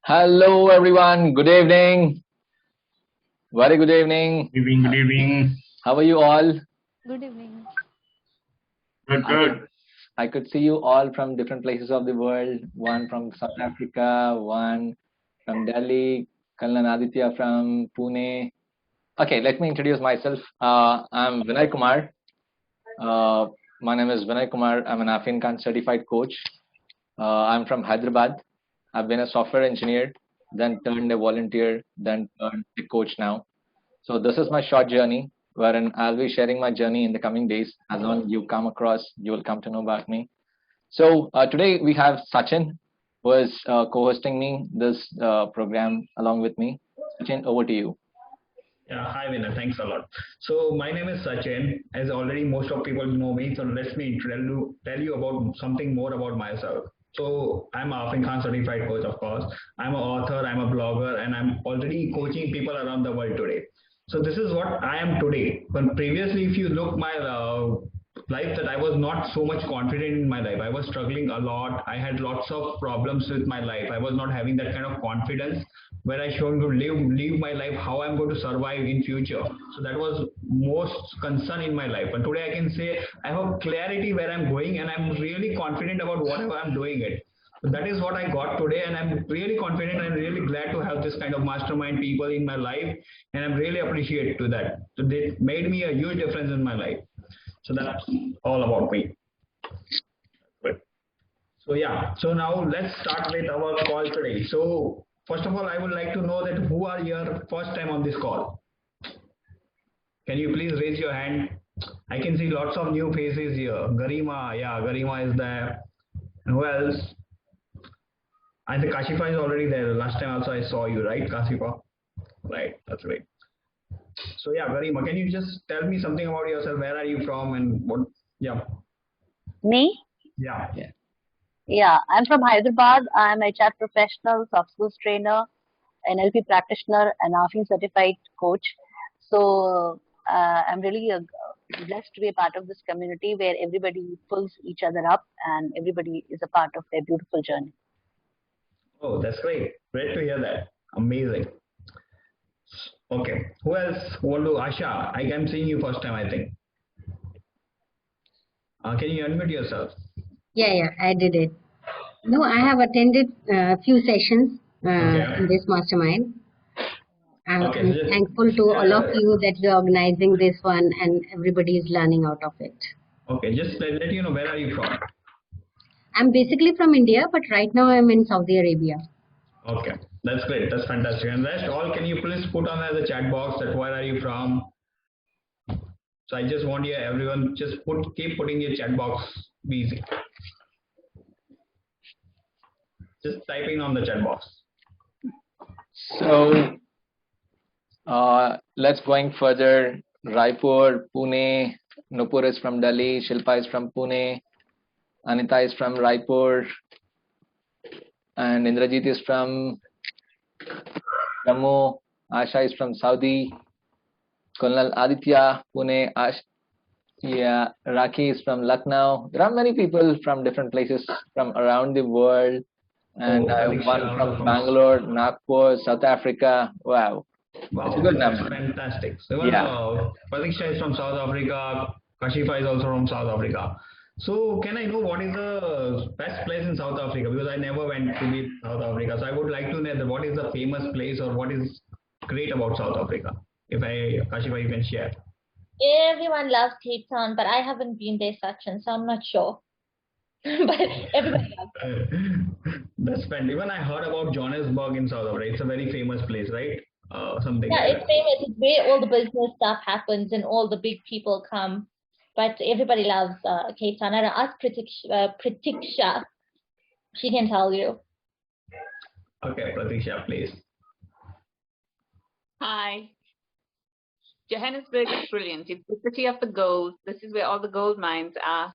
Hello, everyone. Good evening. Very good evening. Good evening, good evening. How are you all? Good evening. Good, I could good. I could see you all from different places of the world. One from South Africa, one from Delhi, Kalnan Aditya from Pune. Okay, let me introduce myself. I'm Vinay Kumar. Uh, my name is Vinay Kumar. I'm an Afin Khan certified coach. I'm from Hyderabad. I've been a software engineer, then turned a volunteer, then turned a coach now. So this is my short journey wherein I'll be sharing my journey in the coming days. As long you come across, you will come to know about me. So today we have Sachin, who is co-hosting me this program along with me. Sachin, over to you. Yeah, hi Vinay, thanks a lot. So my name is Sachin. As already most of people know me, so let me tell you about something more about myself. So I'm a Afin Khan certified coach, of course. I'm an author, I'm a blogger, and I'm already coaching people around the world today. So this is what I am today. But previously, if you look my life, that I was not so much confident in my life. I was struggling a lot. I had lots of problems with my life. I was not having that kind of confidence where I should to live my life, how I'm going to survive in future. So that was most concern in my life. But today I can say I have clarity where I'm going, and I'm really confident about whatever I'm doing it. So that is what I got today, and I'm really confident. I'm really glad to have this kind of mastermind people in my life, and I'm really appreciate to that. So they made me a huge difference in my life. So that's all about me. But so yeah, so now let's start with our call today. So first of all, I would like to know that who are your first time on this call. Can you please raise your hand? I can see lots of new faces here. Garima, yeah, Garima is there. And who else? I think Kashifa is already there. Last time also I saw you, right, Kashifa? Right, that's great. So yeah, Garima, can you just tell me something about yourself? Where are you from and what? Yeah, Me? yeah. Yeah. Yeah, I'm from Hyderabad. I'm HR professional, soft skills trainer, NLP practitioner, and AFIN certified coach. So I'm really blessed to be a part of this community where everybody pulls each other up and everybody is a part of their beautiful journey. Oh, that's great. Great to hear that. Amazing. Okay. Who else want to? Asha, I am seeing you first time, I think. Can you unmute yourself? Yeah, I did it. No, I have attended a few sessions in Okay. this mastermind. Okay. So I'm thankful to all of you that you're organizing this one and everybody is learning out of it. okay. Just let you know where are you from. I'm basically from India, but right now I'm in Saudi Arabia. Okay. That's great. That's fantastic. And rest all, can you please put on as a chat box that where are you from? So I just want you everyone just keep putting your chat box busy. Just typing on the chat box. So let's going further. Raipur, Pune. Nupur is from Delhi. Shilpa is from Pune. Anita is from Raipur, and Indrajit is from Jammu. Asha is from Saudi. Kolonel Aditya, Pune. Yeah, Raki is from Lucknow. There are many people from different places from around the world, and Oh, I have Pratiksha one also from from. Bangalore, Nagpur, South Africa. Wow, it's a Wow, good that's number. fantastic. So even Yeah. Pratiksha is from South Africa. Kashifa is also from South Africa. So can I know what is the best place in South Africa? Because I never went to be South Africa. So I would like to know that what is the famous place or what is great about South Africa? If I Kashifa, you can share. Everyone loves Cape Town, but I haven't been there, Sachin, so I'm not sure. But everybody loves it. That's fun. Even I heard about Johannesburg in South Africa. It's a very famous place, right? Something Yeah, like it's that. famous. It's where all the business stuff happens and all the big people come. But everybody loves Cape Town. And I asked Pratiksha, she can tell you. Okay, Pratiksha, please. Hi. Johannesburg is brilliant. It's the city of the gold. This is where all the gold mines are.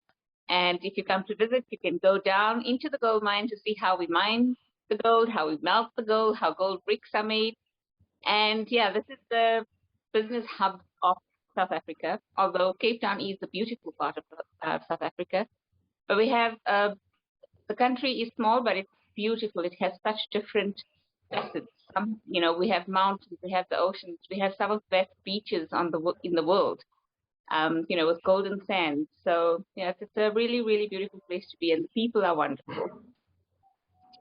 And if you come to visit, you can go down into the gold mine to see how we mine the gold, how we melt the gold, how gold bricks are made. And yeah, this is the business hub of South Africa, although Cape Town is the beautiful part of South Africa. But we have the country is small, but it's beautiful. It has such different deserts. We have mountains, we have the oceans, we have some of the best beaches in the world. With golden sand. So yes, it's a really, really beautiful place to be, and the people are wonderful.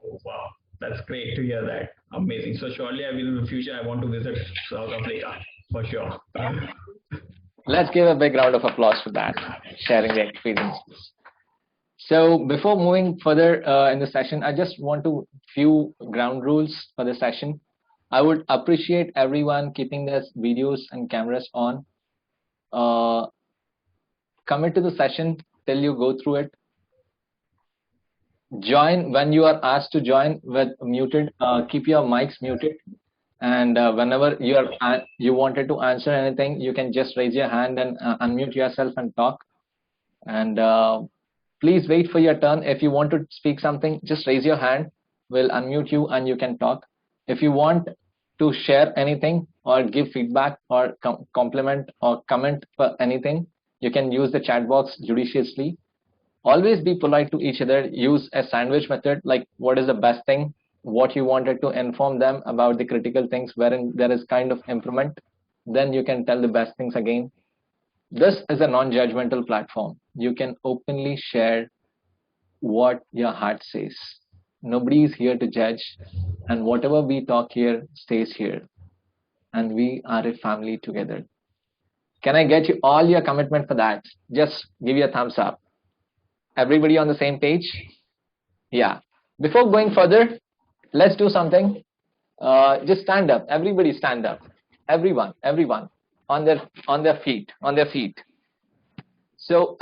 Oh, wow, that's great to hear that. Amazing. So surely I will in the future. I want to visit South Africa for sure. Let's give a big round of applause for that, sharing the experiences. So before moving further in the session, I just want to few ground rules for the session. I would appreciate everyone keeping their videos and cameras on. Commit to the session till you go through it. Join when you are asked to join with muted. Keep your mics muted, and whenever you wanted to answer anything, you can just raise your hand and unmute yourself and talk. And please wait for your turn. If you want to speak something, just raise your hand. We'll unmute you and you can talk. If you want to share anything or give feedback or compliment or comment for anything, you can use the chat box judiciously. Always be polite to each other. Use a sandwich method, like what is the best thing, what you wanted to inform them about the critical things wherein there is kind of improvement, then you can tell the best things again. This is a non-judgmental platform. You can openly share what your heart says. Nobody is here to judge, and whatever we talk here stays here, and we are a family together. Can I get you all your commitment for that? Just give you a thumbs up. Everybody on the same page? Yeah. Before going further, let's do something. Just stand up. Everybody stand up. Everyone on their feet. So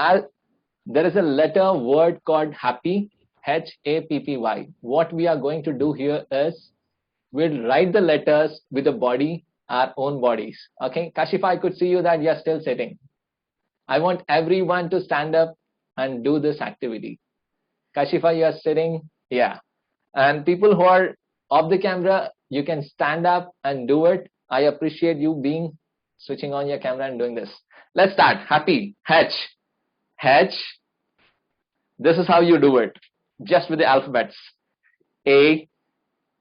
there is a letter word called happy, HAPPY. What we are going to do here is we'll write the letters with the body, our own bodies. Okay, Kashifa, I could see you that you're still sitting. I want everyone to stand up and do this activity. Kashifa, you are sitting, yeah. And people who are off the camera, you can stand up and do it. I appreciate you switching on your camera and doing this. Let's start. Happy, H. This is how you do it, just with the alphabets. A.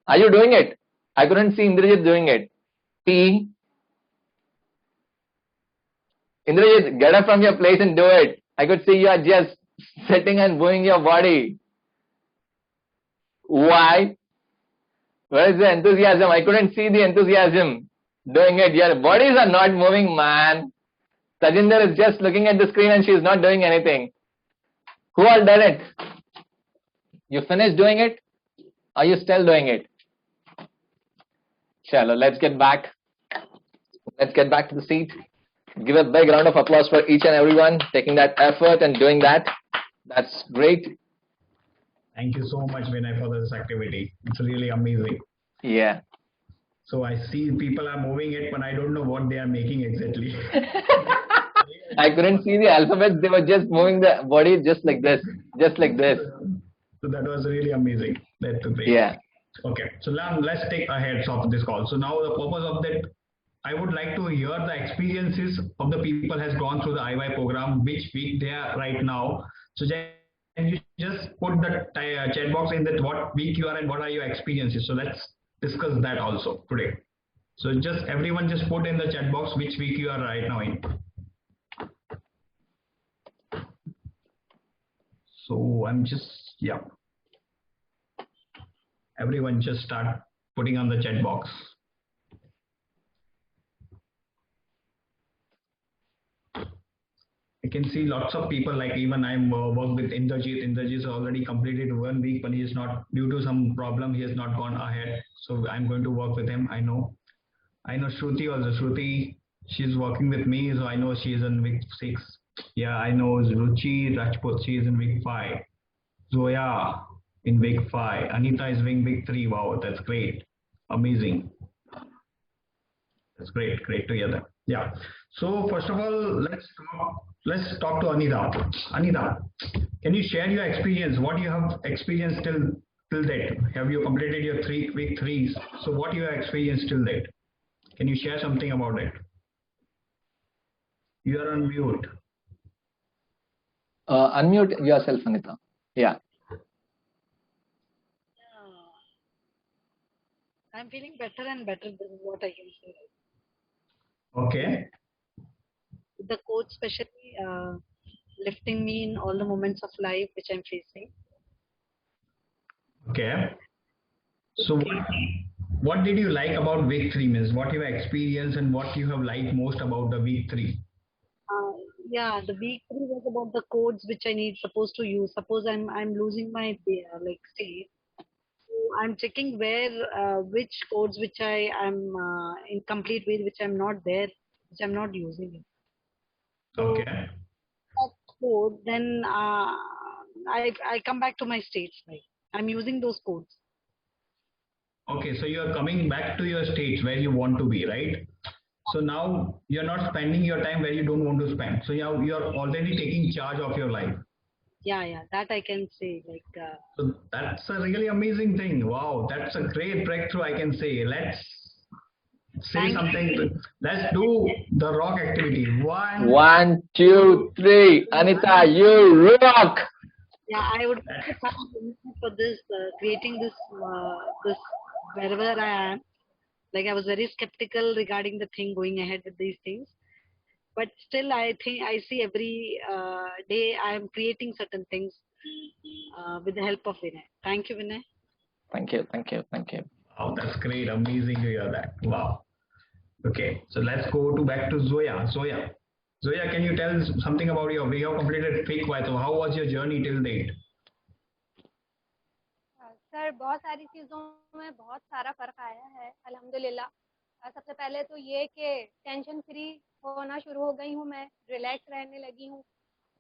Are you doing it? I couldn't see Indrajit doing it. P. Indrajit, get up from your place and do it. I could see you are just sitting and moving your body. Y. Where is the enthusiasm? I couldn't see the enthusiasm doing it. Your bodies are not moving, man. Tajinder is just looking at the screen and she's not doing anything. Who all done it? You finished doing it? Are you still doing it? Chalo, let's get back. Let's get back to the seat. Give a big round of applause for each and everyone taking that effort and doing that. That's great. Thank you so much, Vinay, for this activity. It's really amazing. Yeah. So I see people are moving it, but I don't know what they are making exactly. I couldn't see the alphabets. They were just moving the body just like this. So that was really amazing. That's great. Yeah. Okay. So now let's take ahead of this call. So now the purpose of that, I would like to hear the experiences of the people has gone through the IY program, which week they are right now. So can you just put the chat box in that what week you are and what are your experiences? So let's discuss that also today. So just everyone just put in the chat box which week you are right now in. So I'm just, yeah. Everyone just start putting on the chat box. I can see lots of people, like even I'm work with Indrajit. Indrajit has already completed 1 week, but he is not, due to some problem, he has not gone ahead. So I'm going to work with him. I know Shruti also. Shruti, she's working with me, so I know she is in week 6. Yeah, I know Ruchi Rajput, she is in week 5. Zoya in week 5. Anita is in week 3. Wow, that's great. Amazing. That's great to hear that. Yeah. So first of all, let's talk to Anita. Anita, can you share your experience? What you have experienced till date? Have you completed your week 3s? So what you have experienced till date? Can you share something about it? You are on mute. Unmute yourself, Anita. Yeah. I'm feeling better and better. This is what I can say. Okay. The coach, especially lifting me in all the moments of life which I'm facing. Okay. So what did you like about week 3, Miss? What you have experienced and what you have liked most about the week 3? Uh, yeah, the week 3 was about the codes which I need supposed to use. Suppose I'm losing my like state. So I'm checking where which codes which I am incomplete with, which I'm not there, which I'm not using it. So Okay. that code, then I come back to my states. Like I'm using those codes. Okay, so you are coming back to your states where you want to be, right? So now you're not spending your time where you don't want to spend. So you're already taking charge of your life. Yeah, that I can say. Like So that's a really amazing thing. Wow, that's a great breakthrough, I can say. Let's say thank something. Let's do the rock activity. 1, 1, 2, 3. Anita, you rock. Yeah, I would like to thank you for this creating this wherever I am. Like I was very skeptical regarding the thing going ahead with these things, but still I think I see every day I am creating certain things with the help of Vinay. Thank you, Vinay. Thank you, thank you, thank you. Wow, that's great. Amazing to hear that. Wow. Okay, so let's go to back to Zoya. Zoya, can you tell us something about your way of completed fake white? So how was your journey till date? Sir बहुत सारी चीज़ों में बहुत सारा फ़र्क आया है अल्हम्दुलिल्लाह। सबसे पहले तो ये कि टेंशन फ्री होना शुरू हो गई हूँ, मैं रिलैक्स रहने लगी हूँ।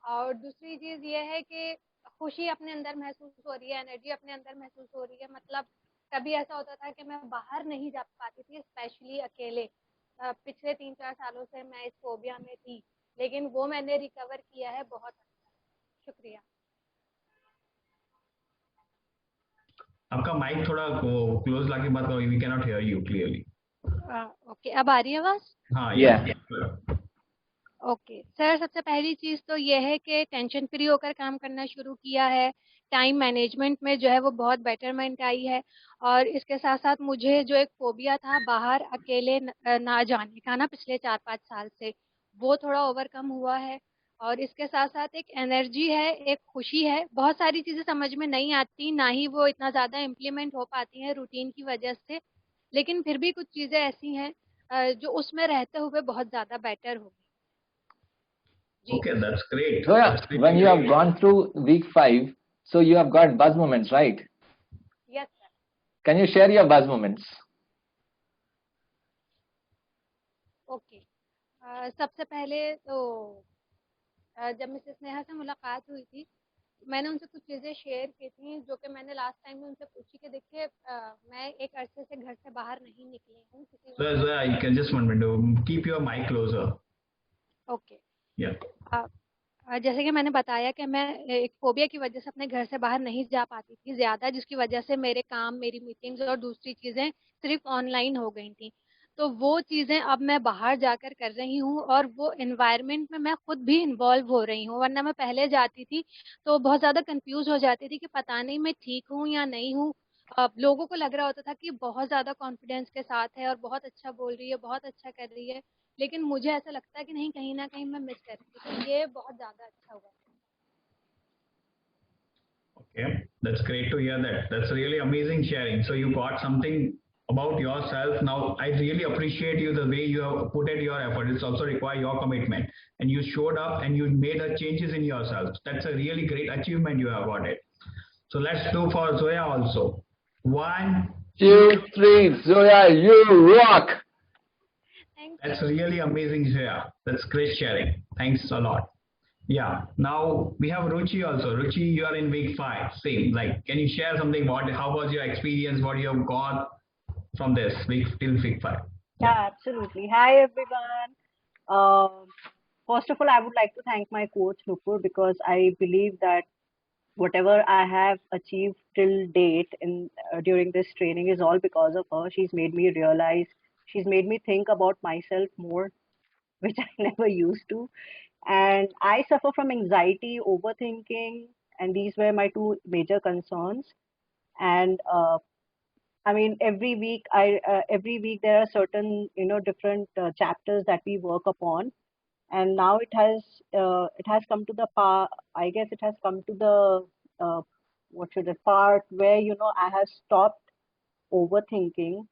और दूसरी चीज़ ये है कि खुशी अपने अंदर महसूस हो रही है, एनर्जी अपने अंदर महसूस हो रही है। मतलब कभी ऐसा होता था कि मैं बाहर नहीं जा पाती थी, स्पेशली अकेले। पिछले 3-4 सालों से मैं इस फोबिया में थी, लेकिन वो मैंने रिकवर किया है बहुत अच्छा। शुक्रिया। आपका माइक थोड़ा क्लोज लाके बात करो, we can not hear you clearly. Okay, अब आ रही है आवाज़? हाँ, Yeah. ओके सर, सबसे पहली चीज़ तो ये है कि टेंशन फ्री होकर काम करना शुरू किया है। टाइम मैनेजमेंट में जो है वो बहुत बेटरमेंट आई है। और इसके साथ साथ मुझे जो एक फोबिया था बाहर अकेले ना जाने का ना, पिछले 4-5 साल से, वो थोड़ा ओवरकम हुआ है। और इसके साथ साथ एक एनर्जी है, एक खुशी है। बहुत सारी चीज़ें समझ में नहीं आती, ना ही वो इतना ज़्यादा इम्प्लीमेंट हो पाती हैं रूटीन की वजह से, लेकिन फिर भी कुछ चीज़ें ऐसी हैं जो उसमें रहते हुए बहुत ज़्यादा बेटर हो गई। Okay, that's great. Zoya, That's great when to you hear. have gone through week 5, so you have got buzz moments, right? Yes sir. Can you share your buzz moments? Okay, सबसे पहले तो जब Mrs Neha से मुलाकात हुई थी, मैंने उनसे कुछ चीज़ें शेयर की थी जो कि मैंने लास्ट टाइम में उनसे पूछी कि देखिए मैं एक अरसे से घर से बाहर नहीं निकली हूँ किसी वजह से। Zoya, you can just 1 minute. Keep your mic closer. Okay, Yeah. जैसे कि मैंने बताया कि मैं एक फोबिया की वजह से अपने घर से बाहर नहीं जा पाती थी ज़्यादा, जिसकी वजह से मेरे काम, मेरी मीटिंग्स और दूसरी चीज़ें सिर्फ ऑनलाइन हो गई थी। तो वो चीज़ें अब मैं बाहर जाकर कर रही हूँ और वो एनवायरनमेंट में मैं खुद भी इन्वॉल्व हो रही हूँ। वरना मैं पहले जाती थी तो बहुत ज़्यादा कंफ्यूज हो जाती थी कि पता नहीं मैं ठीक हूँ या नहीं हूँ। लोगों को लग रहा होता था कि बहुत ज़्यादा कॉन्फिडेंस के साथ है और बहुत अच्छा बोल रही है, बहुत अच्छा कर रही है, लेकिन मुझे ऐसा लगता है कि नहीं, कहीं न कहीं मैं मिस कर रही हूँ। तो ये बहुत ज़्यादा अच्छा हुआ। Okay, that's great to hear that. That's really amazing sharing. So you got something about yourself. Now, I really appreciate you the way you have put in your effort. It's also require your commitment. And you showed up and you made the changes in yourself. That's a really great achievement you have got it. So let's do for Zoya also. 1, 2, 3. Zoya, you rock. Thank you. That's really amazing, Zoya. That's great sharing. Thanks a lot. Yeah. Now we have Ruchi also. Ruchi, you are in week 5. Same. Like, can you share something about how was your experience? What you have got from this week till week 5? Yeah, absolutely. Hi, everyone. First of all, I would like to thank my coach, Nupur, because I believe that whatever I have achieved till date in during this training is all because of her. She's made me realize, she's made me think about myself more, which I never used to. And I suffer from anxiety, overthinking, and these were my two major concerns. And I mean, every week there are certain, different chapters that we work upon, and now it has come to the I guess it has come to the what should it part where I have stopped overthinking.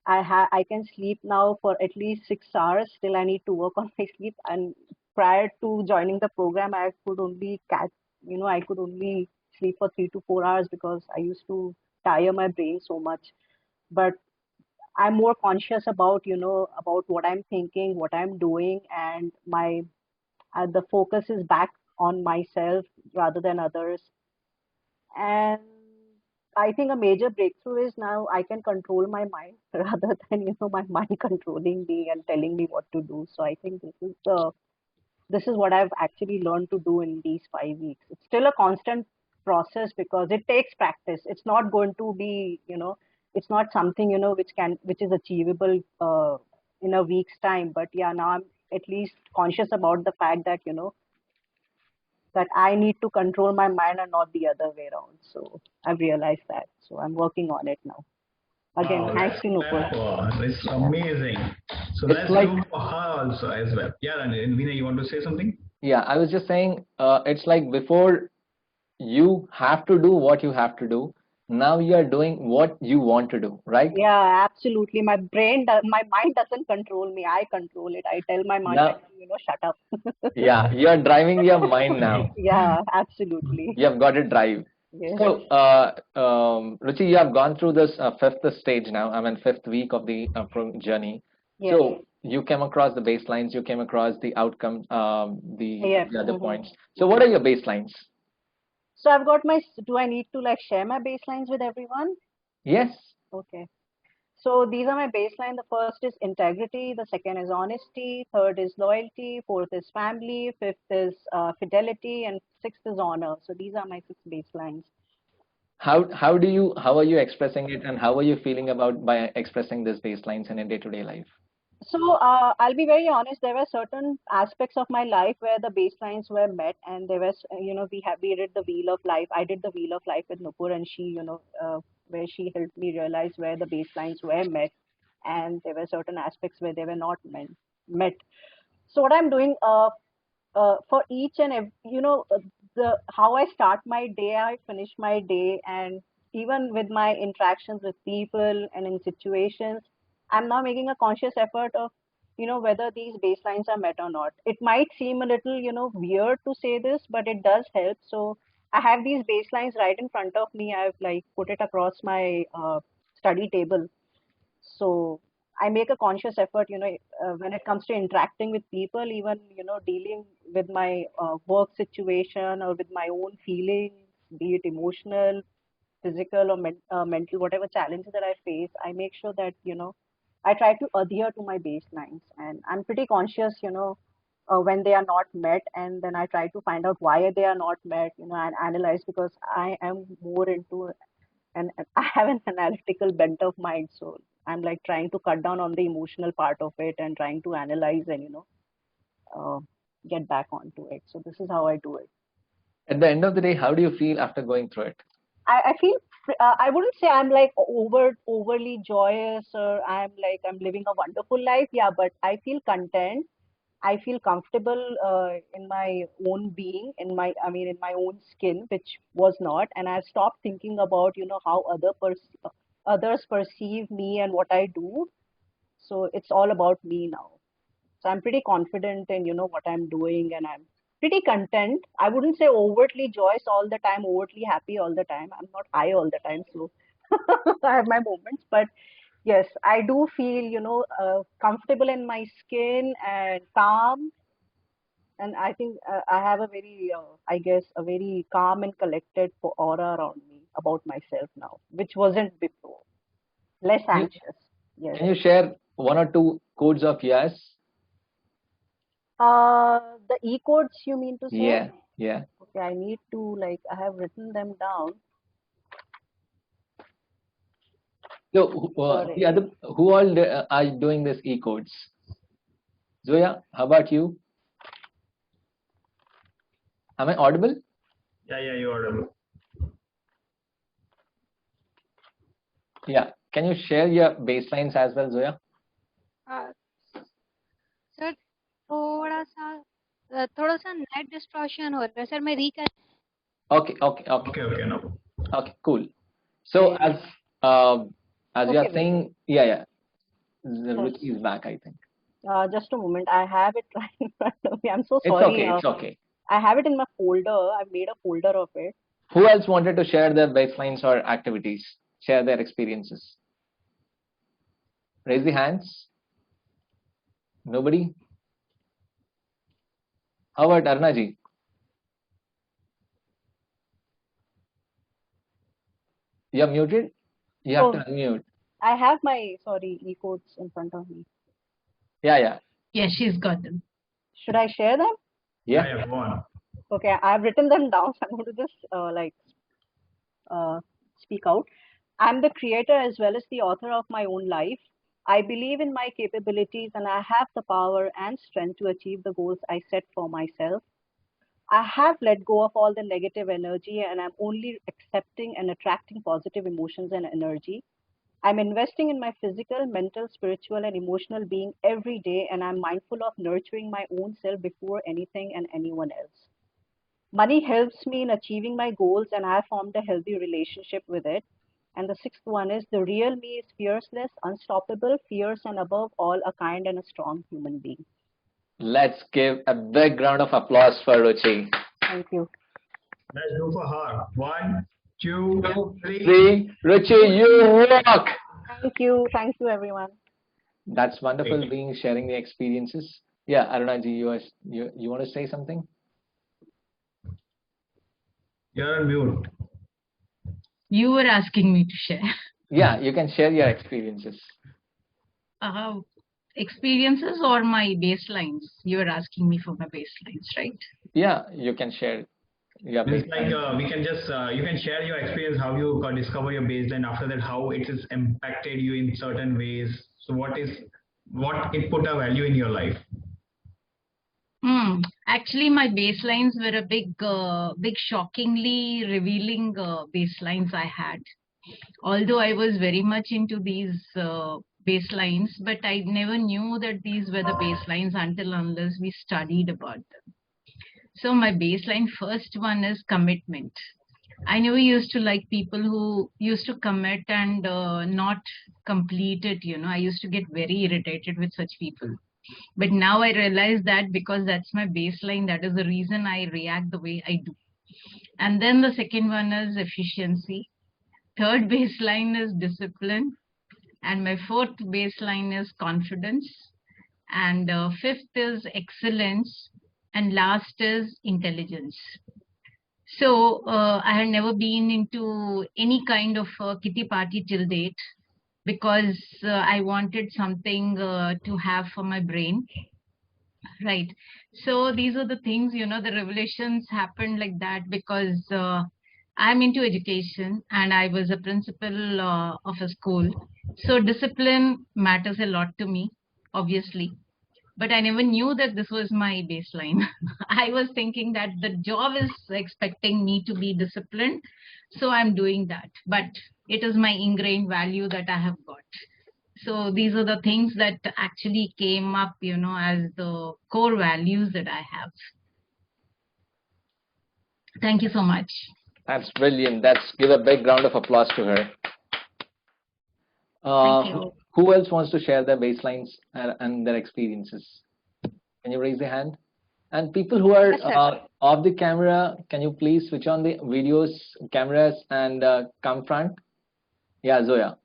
I can sleep now for at least 6 hours. Still, I need to work on my sleep. And prior to joining the program, I could only sleep for 3 to 4 hours because I used to tire my brain so much. But I'm more conscious about, about what I'm thinking, what I'm doing, and my the focus is back on myself rather than others. And I think a major breakthrough is now I can control my mind rather than, my mind controlling me and telling me what to do. So I think this is what I've actually learned to do in these 5 weeks. It's still a constant process because it takes practice. It's not going to be, it's not something, which is achievable in a week's time. But yeah, now I'm at least conscious about the fact that, that I need to control my mind and not the other way around. So I've realized that. So I'm working on it now. Again, Wow, thanks that's to Nupur. clever. It's amazing. So It's let's like, do for her also as well. Yeah, and Veena, you want to say something? yeah, I was just saying, it's like before you have to do what you have to do. Now you are doing what you want to do, right? Yeah, absolutely. My mind doesn't control me. I control it. I tell my mind, Now, shut up. yeah, you are driving your mind now. Yeah, absolutely. You have got to drive. Yes. So, Ruchi, you have gone through this fifth stage now. I mean, fifth week of the journey. Yes. So you came across the baselines, you came across the outcomes, Yes. the other points. So what are your baselines? So I've got do I need to like share my baselines with everyone? Yes. Okay. So these are my baseline. The first is integrity, the second is honesty, third is loyalty, fourth is family, fifth is fidelity, and sixth is honor. So these are my 6 baselines. How are you expressing it, and how are you feeling about by expressing these baselines in a day-to-day life? So I'll be very honest. There were certain aspects of my life where the baselines were met, and there was, we did the wheel of life. I did the wheel of life with Nupur, and she, where she helped me realize where the baselines were met, and there were certain aspects where they were not met. So what I'm doing, for each and every, the how I start my day, I finish my day, and even with my interactions with people and in situations, I'm now making a conscious effort of, whether these baselines are met or not. It might seem a little, weird to say this, but it does help. So I have these baselines right in front of me. I've like put it across my study table. So I make a conscious effort, when it comes to interacting with people, even, dealing with my work situation or with my own feelings, be it emotional, physical, or mental, whatever challenges that I face, I make sure that, I try to adhere to my baselines. And I'm pretty conscious, when they are not met. And then I try to find out why they are not met, and analyze, because I am more into, and I have an analytical bent of mind. So I'm like trying to cut down on the emotional part of it and trying to analyze and, uh, get back onto it. So this is how I do it. At the end of the day, how do you feel after going through it? I feel, I wouldn't say I'm like overly joyous, or I'm living a wonderful life. Yeah, but I feel content. I feel comfortable in my own being, in my own skin, which was not. And I've stopped thinking about, how others perceive me and what I do. So it's all about me now. So I'm pretty confident in, what I'm doing, and I'm pretty content. I wouldn't say overtly joyous all the time, overtly happy all the time. I'm not high all the time, so I have my moments. But yes, I do feel, comfortable in my skin and calm. And I think I have a very, I guess, a very calm and collected aura around me about myself now, which wasn't before. Less Can you, anxious. Yes. can you share one or two codes of yours? The e-codes you mean to say? Yeah, yeah. Okay, I need to I have written them down. So Sorry. the other, who all are doing this e-codes? Zoya, how about you? Am I audible? Yeah, you're audible. Yeah. Can you share your baselines as well, Zoya? Sir थोड़ा सा net distortion हो रहा है sir, मैं रीकर. Okay. No. Okay, cool. So as you are Okay, saying, yeah. Yes. Ruchi is back, I think. Just a moment. I have it right in front of me. I'm so It's sorry. okay. It's okay. I have it in my folder. I've made a folder of it. Who else wanted to share their baselines or activities? Share their experiences. Raise the hands. Nobody? How about Arnaji? You're muted? You have to unmute. I have my, e-codes in front of me. Yeah. Yeah, she's got them. Should I share them? Yeah. Go on. Okay, I've written them down, so I'm going to just speak out. I'm the creator as well as the author of my own life. I believe in my capabilities and I have the power and strength to achieve the goals I set for myself. I have let go of all the negative energy and I'm only accepting and attracting positive emotions and energy. I'm investing in my physical, mental, spiritual, and emotional being every day, and I'm mindful of nurturing my own self before anything and anyone else. Money helps me in achieving my goals, and I have formed a healthy relationship with it. And the sixth one is the real me is fearless, unstoppable, fierce, and above all, a kind and a strong human being. Let's give a big round of applause for Ruchi. Thank you. Let's do for her. 1, 2, 3. Ruchi, you rock! Thank you, everyone. That's wonderful being sharing the experiences. Yeah, Arunaji, you want to say something? You're on mute. You were asking me to share. Yeah, you can share your experiences. Experiences or my baselines? You were asking me for my baselines, right? Yeah, you can share. Yeah, it's like we can just you can share your experience, how you discover your baseline. After that, how it has impacted you in certain ways. So what it put a value in your life? Actually, my baselines were a big, shockingly revealing baselines I had. Although I was very much into these baselines, but I never knew that these were the baselines unless we studied about them. So my baseline first one is commitment. I never used to like people who used to commit and not complete it. I used to get very irritated with such people. But now I realize that because that's my baseline, that is the reason I react the way I do. And then the second one is efficiency. Third baseline is discipline. And my fourth baseline is confidence. And fifth is excellence. And last is intelligence. So I had never been into any kind of kitty party till date because I wanted something to have for my brain. Right. So these are the things, the revelations happened like that because I'm into education and I was a principal of a school. So discipline matters a lot to me, obviously. But I never knew that this was my baseline. I was thinking that the job is expecting me to be disciplined. So I'm doing that. But it is my ingrained value that I have got. So these are the things that actually came up, as the core values that I have. Thank you so much. That's brilliant. Let's give a big round of applause to her. Thank you. Who else wants to share their baselines and their experiences? Can you raise your hand? And people who are off the camera, can you please switch on the videos, cameras and come front? Yeah, Zoya.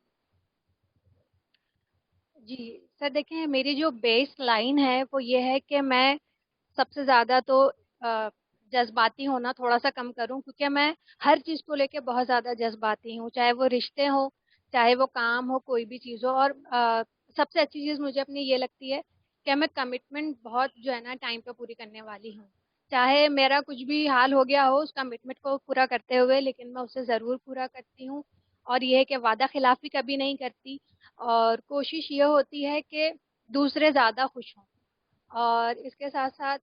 Ji sir, देखें मेरी जो base line है वो ये है कि मैं सबसे ज़्यादा तो जज्बाती होना थोड़ा सा कम करूं, क्योंकि मैं हर चीज़ को लेके बहुत ज़्यादा जज्बाती हूँ, चाहे वो रिश्ते हो, चाहे वो काम हो, कोई भी चीज़ हो। और सबसे अच्छी चीज़ मुझे अपनी ये लगती है कि मैं कमिटमेंट बहुत जो है ना टाइम पे पूरी करने वाली हूँ। चाहे मेरा कुछ भी हाल हो गया हो उस कमिटमेंट को पूरा करते हुए, लेकिन मैं उसे ज़रूर पूरा करती हूँ। और ये है कि वादा खिलाफी कभी नहीं करती और कोशिश ये होती है कि दूसरे ज़्यादा खुश हों। और इसके साथ साथ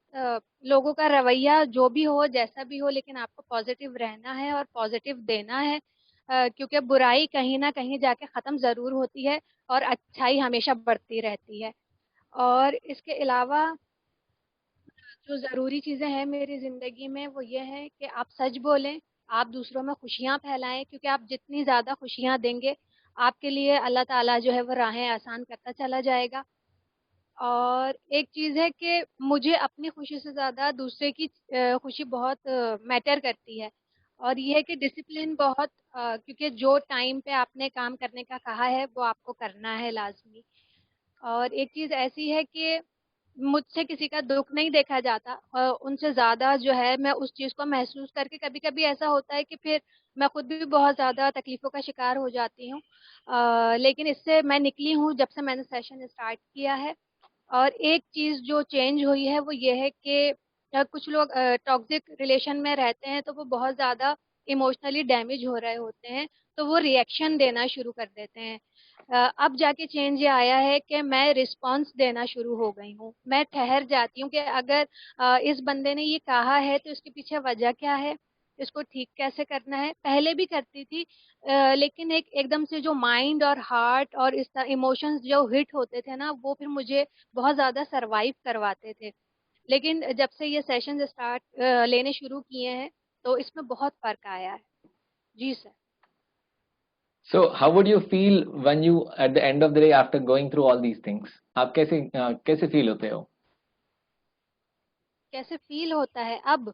लोगों का रवैया जो भी हो, जैसा भी हो, लेकिन आपको पॉजिटिव रहना है और पॉजिटिव देना है। क्योंकि बुराई कहीं ना कहीं जाके ख़त्म ज़रूर होती है और अच्छाई हमेशा बढ़ती रहती है। और इसके अलावा जो ज़रूरी चीज़ें हैं मेरी ज़िंदगी में वो ये है कि आप सच बोलें, आप दूसरों में खुशियाँ फैलाएं, क्योंकि आप जितनी ज़्यादा खुशियाँ देंगे आपके लिए अल्लाह ताला जो है वो राहें आसान करता चला जाएगा। और एक चीज़ है कि मुझे अपनी खुशी से ज़्यादा दूसरे की खुशी बहुत मैटर करती है। और ये है कि डिसिप्लिन बहुत, क्योंकि जो टाइम पे आपने काम करने का कहा है वो आपको करना है लाजमी। और एक चीज़ ऐसी है कि मुझसे किसी का दुख नहीं देखा जाता, उनसे ज़्यादा जो है मैं उस चीज़ को महसूस करके कभी-कभी ऐसा होता है कि फिर मैं खुद भी बहुत ज़्यादा तकलीफ़ों का शिकार हो जाती हूँ। लेकिन इससे मैं निकली हूँ जब से मैंने सेशन स्टार्ट किया है। और एक चीज़ जो चेंज हुई है वो ये है कि कुछ लोग टॉक्सिक रिलेशन में रहते हैं तो वो बहुत ज़्यादा इमोशनली डैमेज हो रहे होते हैं, तो वो रिएक्शन देना शुरू कर देते हैं। अब जाके चेंज ये आया है कि मैं रिस्पॉन्स देना शुरू हो गई हूँ। मैं ठहर जाती हूँ कि अगर इस बंदे ने ये कहा है तो इसके पीछे वजह क्या है, इसको ठीक कैसे करना है। पहले भी करती थी, लेकिन एकदम से जो माइंड और हार्ट और इस तरह इमोशंस जो हिट होते थे ना वो फिर मुझे बहुत ज़्यादा सरवाइव करवाते थे। लेकिन जब से ये सेशंस स्टार्ट लेने शुरू किए हैं तो इसमें बहुत फ़र्क आया है। जी sir. So how would you feel when you at the end of the day after going through all these things? आप कैसे फील होते हो? कैसे फील होता है अब?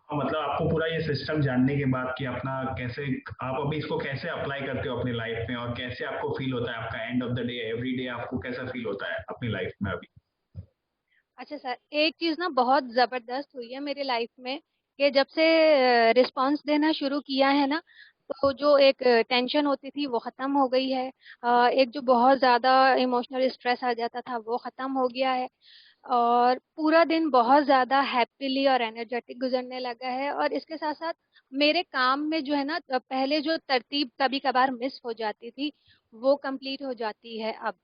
हाँ, मतलब आपको पूरा ये सिस्टम जानने के बाद कि अपना कैसे आप अभी इसको कैसे अप्लाई करते हो अपनी लाइफ में और कैसे आपको फील होता है आपका end of the day every day आपको कैसा फील होता है अपनी लाइफ में अभी? अच्छा सर, एक चीज़ ना बहुत ज़बरदस्त हुई है मेरी लाइफ में कि जब से रिस्पांस देना शुरू किया है ना, तो जो एक टेंशन होती थी वो ख़त्म हो गई है। एक जो बहुत ज़्यादा इमोशनल स्ट्रेस आ जाता था वो ख़त्म हो गया है। और पूरा दिन बहुत ज़्यादा हैप्पीली और एनर्जेटिक गुजरने लगा है। और इसके साथ साथ मेरे काम में जो है ना, पहले जो तरतीब कभी कभार मिस हो जाती थी वो कंप्लीट हो जाती है अब।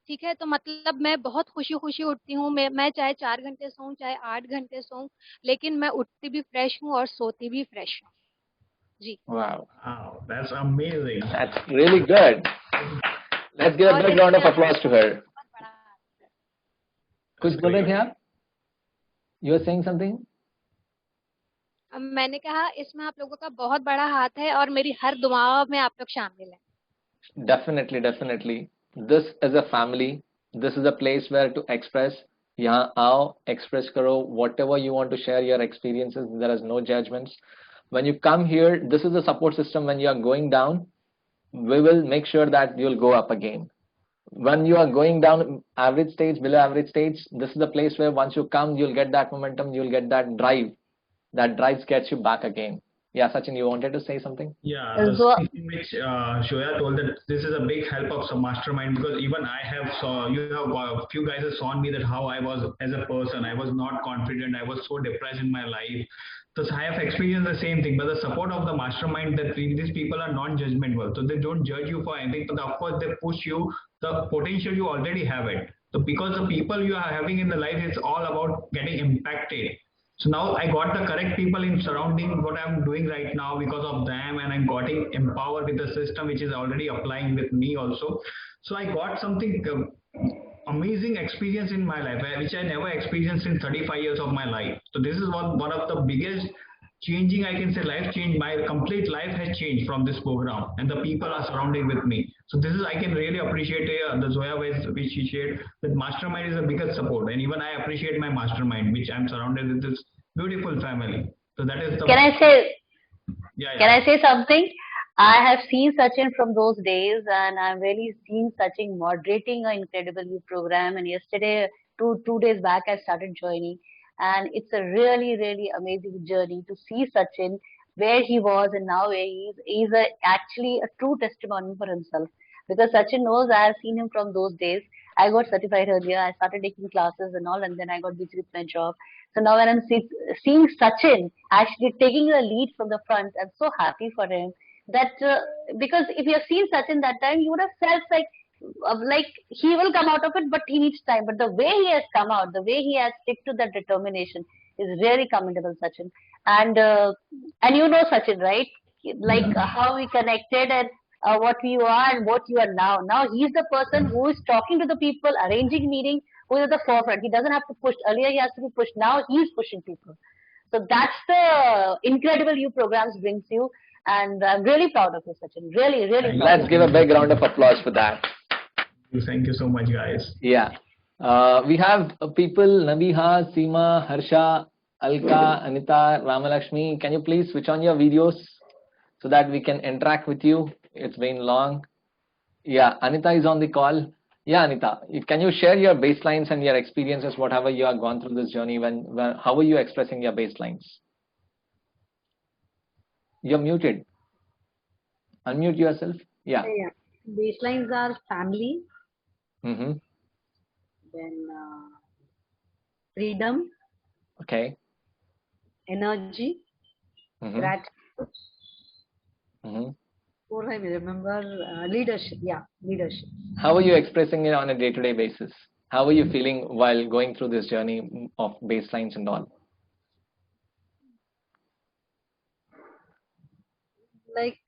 ठीक है, तो मतलब मैं बहुत खुशी खुशी उठती हूँ। मैं चाहे 4 घंटे सोऊं चाहे 8 घंटे सोऊं, लेकिन मैं उठती भी फ्रेश हूँ और सोती भी फ्रेश हूँ। जी। Wow, Wow, that's amazing. that's really good. Let's give a और big round of applause to her. बहुत बड़ा हाथ है। कुछ That's बोल रहे great. थे आप? You were saying something? अब मैंने कहा इसमें आप लोगों का बहुत बड़ा हाथ है और मेरी हर दुआओं में आप लोग शामिल हैं। Definitely, definitely. This is a family. This is a place where to express. यहाँ आओ, express करो whatever you want to share your experiences. There is no judgments. When you come here, this is a support system. When you are going down, we will make sure that you'll go up again. When you are going down average stage, below average stage, this is the place where once you come, you'll get that momentum, you'll get that drive. That drive gets you back again. Yeah, Sachin, you wanted to say something? Yeah, Uh, the So, same thing which Shoya told that this is a big help of some mastermind because even I have saw you have a few guys have shown me that how I was as a person. I was not confident. I was so depressed in my life. So I have experienced the same thing. But the support of the mastermind that these people are non-judgmental. So they don't judge you for anything. But of course they push you the potential you already have it. So because the people you are having in the life, it's all about getting impacted. So now I got the correct people in surrounding what I'm doing right now because of them, and I'm getting empowered with the system which is already applying with me also. So I got something amazing experience in my life which I never experienced in 35 years of my life. So this is one of the biggest changing, I can say, life change. My complete life has changed from this program, and the people are surrounding with me. So this is I can really appreciate the Zoya which she shared. That mastermind is the biggest support, and even I appreciate my mastermind, which I'm surrounded with this beautiful family. So that is the can I say yeah. can I say something? I have seen Sachin from those days, and I'm really seeing Sachin moderating an incredible program. And yesterday, two days back, I started joining, and it's a really really amazing journey to see Sachin where he was and now where he is. He's actually a true testimony for himself because Sachin knows I have seen him from those days. I got certified earlier. I started taking classes and all, and then I got busy with my job. So now when I'm seeing Sachin actually taking the lead from the front, I'm so happy for him that because if you have seen Sachin that time, you would have felt like he will come out of it, but he needs time. But the way he has come out, the way he has stick to that determination is really commendable, Sachin. And you know Sachin, right? how we connected and what you are and what you are now. Now he's the person who is talking to the people, arranging meetings, who is at the forefront. He doesn't have to push. Earlier he has to be pushed. Now he's pushing people. So that's the incredible you programs brings you. And I'm really proud of you, Sachin. Really, really proud. Let's give a big round of applause for that. Thank you so much, guys. Yeah. We have people, Nabiha, Seema, Harsha, Alka, Anita, Ramalakshmi. Can you please switch on your videos so that we can interact with you? It's been long. Yeah, Anita is on the call. Yeah, Anita, can you share your baselines and your experiences, whatever you have gone through this journey? How are you expressing your baselines? You're muted. Unmute yourself. Yeah. Yeah. Baselines are family, Mm-hmm. then freedom, Okay. energy, Mm-hmm. gratitude, Mm-hmm. or I remember leadership. Yeah, leadership. How are you expressing it on a day-to-day basis? How are you feeling while going through this journey of baselines and all? Like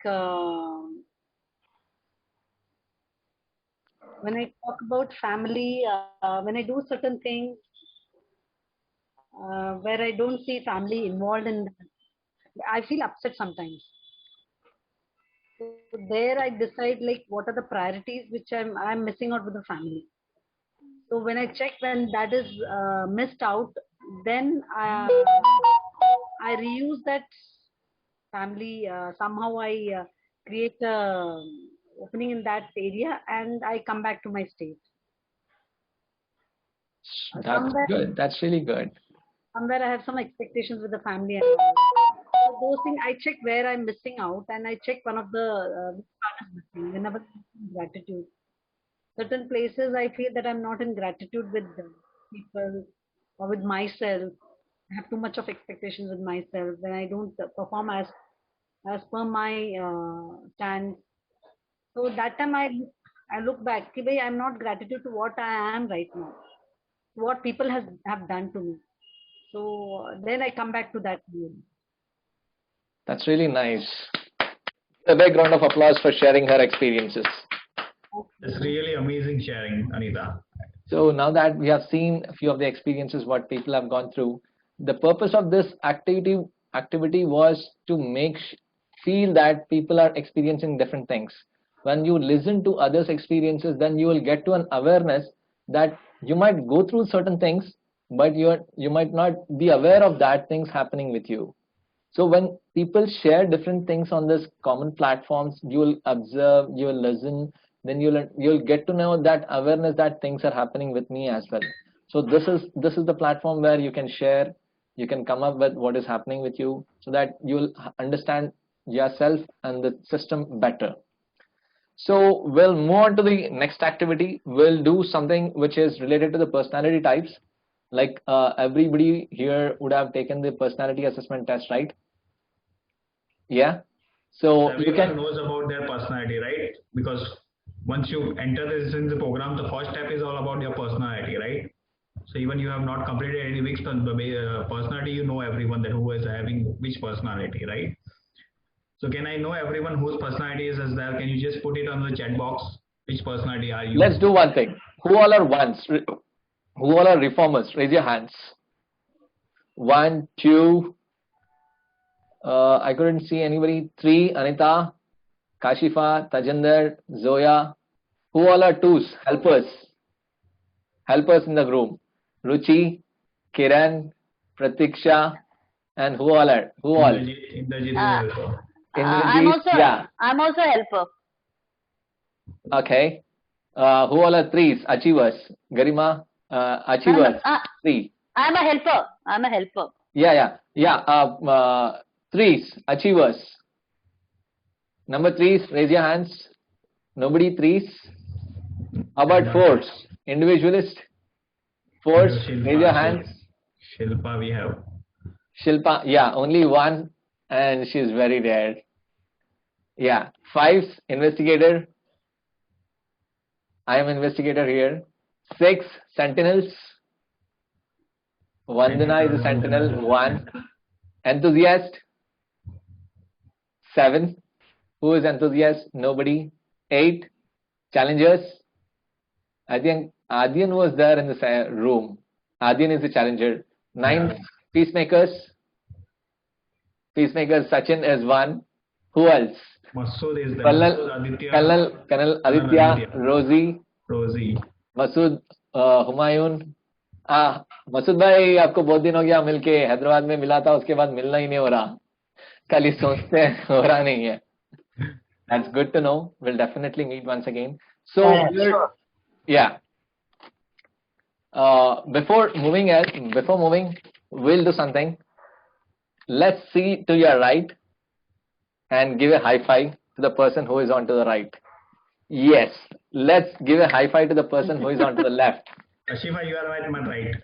when I talk about family, when I do certain things where I don't see family involved in that, I feel upset sometimes. So there I decide like what are the priorities which I'm missing out with the family. So when I check when that is missed out, then I reuse that family. Somehow I create a opening in that area and I come back to my state. That's good. That's really good. Somewhere I have some expectations with the family and all. So those things I check where I'm missing out and I check one of the which part is missing. Whenever gratitude, certain places I feel that I'm not in gratitude with the people or with myself. I have too much of expectations with myself. Then I don't perform as per my stand. So that time I look back. कि भाई, I'm not gratitude to what I am right now, what people have done to me. So then I come back to that view. That's really nice. A big round of applause for sharing her experiences. It's really amazing sharing, Anita. So now that we have seen a few of the experiences, what people have gone through, the purpose of this activity was to feel that people are experiencing different things. When you listen to others' experiences, then you will get to an awareness that you might go through certain things, but you might not be aware of that things happening with you. So when people share different things on this common platforms, you will observe, you will listen, then you'll get to know that awareness that things are happening with me as well. So this is the platform where you can share, you can come up with what is happening with you, so that you'll understand yourself and the system better. So we'll move on to the next activity. We'll do something which is related to the personality types. Like everybody here would have taken the personality assessment test, right? Yeah. So everyone knows about their personality, right? Because once you enter this in the program, the first step is all about your personality, right? So even you have not completed any weeks personality, you know everyone that who is having which personality, right? So can I know everyone whose personality is there? Can you just put it on the chat box? Which personality are you? Let's do one thing. Who all are ones? Who all are reformers? Raise your hands. 1, 2. I couldn't see anybody. 3. Anita, Kashifa, Tajinder, Zoya. Who all are twos? Helpers. Helpers in the room. Ruchi, Kiran, Pratiksha, and who all are? Who all? Indrajit is helper. I'm also a helper. Okay. Who all are threes? Achievers. Garima, achievers. 3. I'm a helper. Yeah. Threes, achievers. Number 3s, raise your hands. Nobody 3s. How about 4s? Individualist. 4s, raise your hands. Shilpa we have. Shilpa, yeah, only one, and she's very rare. Yeah. 5s, investigator. I am investigator here. 6, sentinels. Vandana is a sentinel. 1. Enthusiast. 7. Who is enthusiast? Nobody. 8. Challengers. I think Adyan was there in the room. Adyan is the challenger. 9. Yeah. Peacemakers. Peacemakers. Sachin is 1. Who else? Masood is there. Colonel Aditya, Rosie. Masood, Humayun. Masood भाई, आपको बहुत दिन हो गया मिलके. हैदराबाद में मिला था, उसके बाद मिलना ही नहीं हो रहा. कल ही सोचते हैं, हो रहा नहीं है. That's good to know. We'll definitely meet once again. So, Sure. yeah. Before moving, we'll do something. Let's see to your right and give a high five to the person who is on to the right. Yes. Let's give a high five to the person who is on to the left. Kashifa, you are at my right.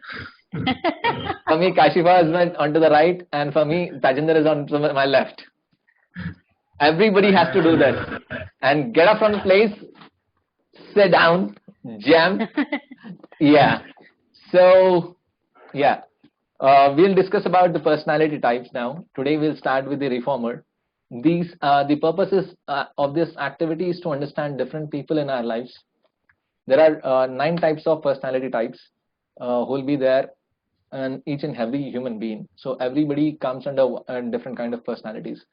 For me, Kashifa is on to the right, and for me, Tajinder is on to my left. Everybody has to do this. And get up from the place, sit down, jam. Yeah. So, yeah. We'll discuss about the personality types now. Today we'll start with the reformer. The purposes of this activity is to understand different people in our lives. There are 9 types of personality types who will be there in each and every human being. So everybody comes under different kind of personalities.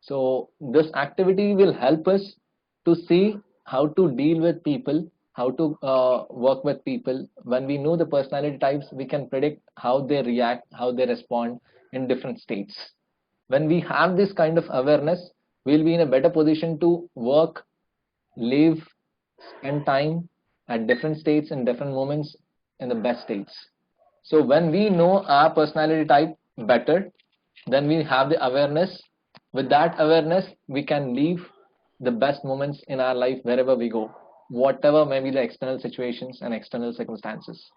So this activity will help us to see how to deal with people, how to work with people. When we know the personality types, we can predict how they react, how they respond in different states. When we have this kind of awareness, we'll be in a better position to work, live, spend time at different states and different moments in the best states. So when we know our personality type better, then we have the awareness. With that awareness, we can live the best moments in our life wherever we go, whatever may be the external situations and external circumstances.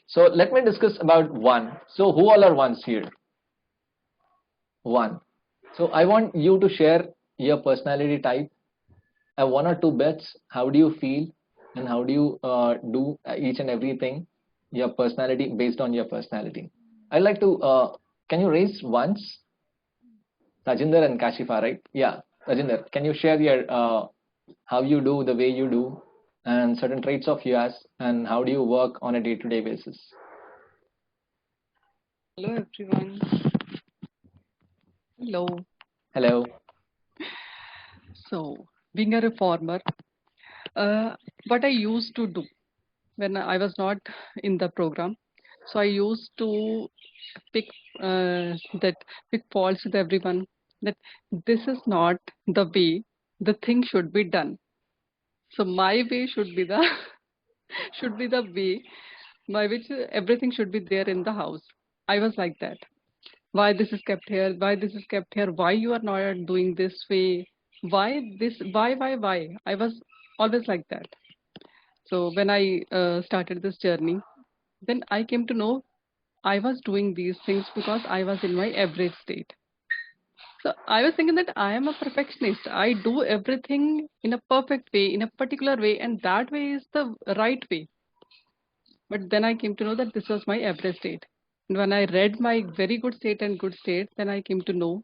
So let me discuss about 1. So who all are ones here? 1. So I want you to share your personality type, 1 or 2 bits. How do you feel and how do you do each and everything, your personality, based on your personality? I'd like to, can you raise once? Tajinder and Kashifa, right? Yeah, Tajinder, can you share your how you do, the way you do, and certain traits of yours, and how do you work on a day-to-day basis? Hello everyone. Hello. Hello. So, being a reformer, what I used to do when I was not in the program, so I used to pick pick faults with everyone, that this is not the way the thing should be done. So my way should be the should be the way by which everything should be there in the house. I was like that. Why this is kept here? Why this is kept here? Why you are not doing this way? Why this? Why? I was always like that. So when I started this journey, then I came to know I was doing these things because I was in my average state. So I was thinking that I am a perfectionist. I do everything in a perfect way, in a particular way, and that way is the right way. But then I came to know that this was my average state. And when I read my very good state and good state, then I came to know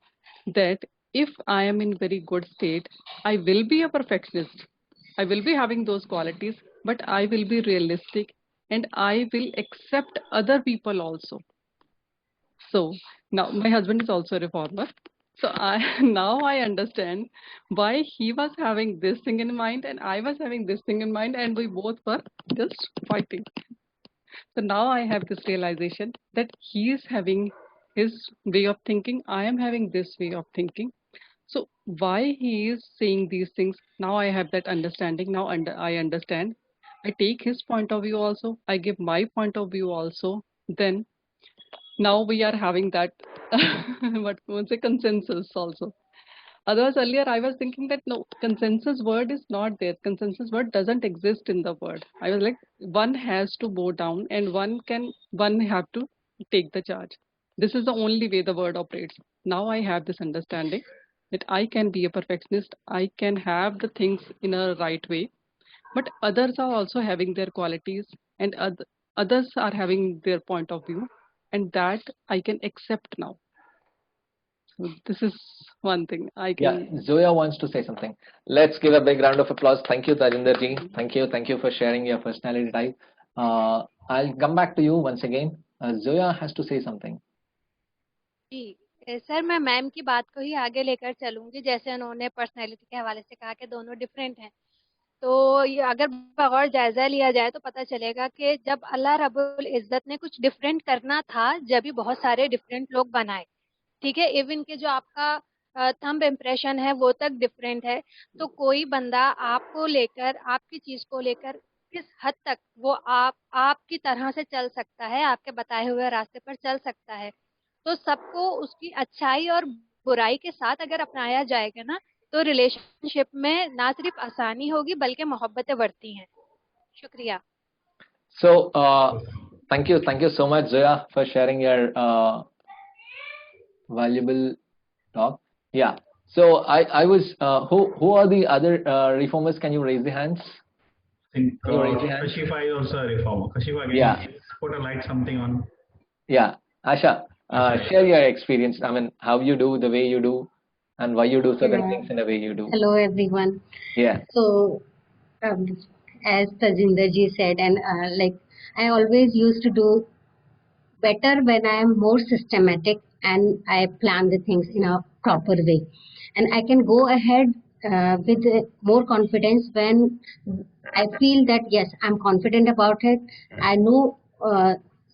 that if I am in very good state, I will be a perfectionist. I will be having those qualities, but I will be realistic and I will accept other people also. So now my husband is also a reformer. So now I understand why he was having this thing in mind and I was having this thing in mind, and we both were just fighting. So now I have this realization that he is having his way of thinking, I am having this way of thinking. So why he is saying these things, now I have that understanding. Now I understand. I take his point of view also. I give my point of view also. Then now we are having that what would say consensus also. Otherwise, earlier I was thinking that no, consensus word is not there. Consensus word doesn't exist in the word. I was like, one has to bow down and one have to take the charge. This is the only way the word operates. Now I have this understanding that I can be a perfectionist. I can have the things in a right way, but others are also having their qualities and others are having their point of view, and that I can accept now. So this is one thing I Yeah, can. Zoya wants to say something. Let's give a big round of applause. Thank you, Tajinder ji. Thank you for sharing your personality type. I'll come back to you once again. Zoya has to say something. जी sir, मैं ma'am की बात को ही आगे लेकर चलूंगी। जैसे उन्होंने personality के हवाले से कहा कि दोनों डिफरेंट हैं, तो ये अगर बगौर जायजा लिया जाए तो पता चलेगा कि जब अल्लाह रब्बुल इज्जत ने कुछ डिफरेंट करना था, जब भी बहुत सारे डिफरेंट लोग बनाए। ठीक है, इवन के जो आपका थंब इम्प्रेशन है वो तक डिफरेंट है। तो कोई बंदा आपको लेकर, आपकी चीज को लेकर किस हद तक वो आपकी तरह से चल सकता है, आपके बताए हुए रास्ते पर चल सकता है। तो सबको उसकी अच्छाई और बुराई के साथ अगर अपनाया जाएगा ना, तो रिलेशनशिप में ना सिर्फ आसानी होगी बल्कि मोहब्बतें बढ़ती हैं। शुक्रिया। So, thank you so much, Zoya, for sharing your valuable talk. Yeah. So I was who are the other reformers? Can you raise the hands? I think Can you raise the hands? Kashifa is also a reformer. Kashifa, can Yeah. you put a light something on? Yeah, Asha, share your experience. I mean, how you do the way you do, and why you do certain Yeah. things in the way you do. Hello, everyone. Yeah. So, as Tajinder ji said, and like I always used to do better when I am more systematic and I plan the things in a proper way. And I can go ahead with more confidence when I feel that yes, I'm confident about it. I know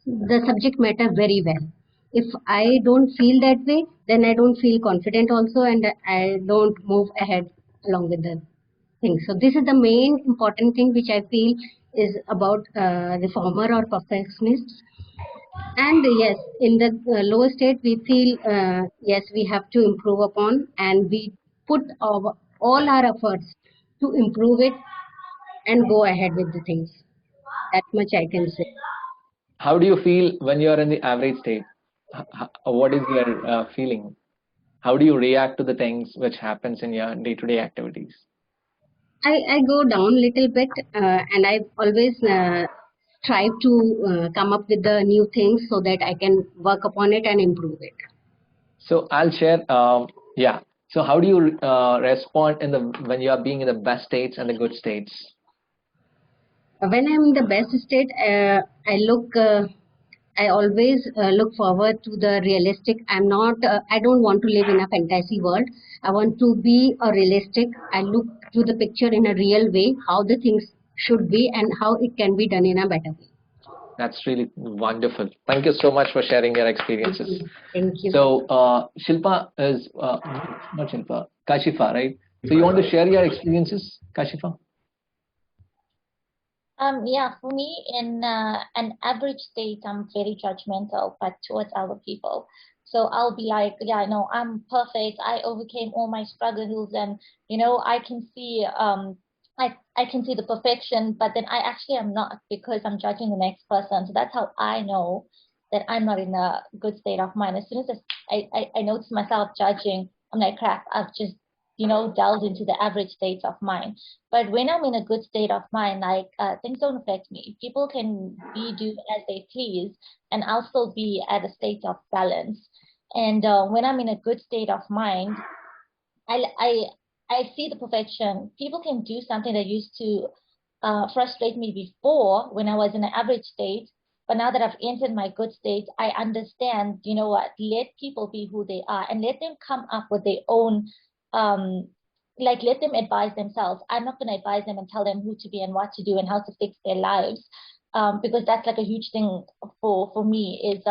the subject matter very well. If I don't feel that way, then I don't feel confident also, and I don't move ahead along with the thing. So this is the main important thing which I feel is about reformer or perfectionists. And yes, in the lower state, we feel yes, we have to improve upon, and we put all our efforts to improve it and go ahead with the things. That much I can say. How do you feel when you are in the average state? What is your feeling? How do you react to the things which happens in your day-to-day activities? I go down a little bit, and I always try to come up with the new things so that I can work upon it and improve it. So I'll share. Yeah. So how do you respond in the when you are being in the best states and the good states? When I'm in the best state, I always look forward to the realistic. I don't want to live in a fantasy world. I want to be a realistic. I look to the picture in a real way, how the things should be and how it can be done in a better way. That's really wonderful. Thank you so much for sharing your experiences. Thank you. So Shilpa is not Shilpa, Kashifa, right? So you want to share your experiences, Kashifa? Yeah, for me, in an average state, I'm very judgmental, but towards other people. So I'll be like, yeah, no, I'm perfect. I overcame all my struggles, and I can see, I can see the perfection, but then I actually am not because I'm judging the next person. So that's how I know that I'm not in a good state of mind. As soon as I notice myself judging, I'm like, crap, I've just delved into the average state of mind. But when I'm in a good state of mind, like things don't affect me. People can do as they please, and I'll still be at a state of balance. And when I'm in a good state of mind, I see the perfection. People can do something that used to frustrate me before when I was in an average state. But now that I've entered my good state, I understand, you know what, let people be who they are and let them come up with their own let them advise themselves. I'm not going to advise them and tell them who to be and what to do and how to fix their lives, because that's like a huge thing for me is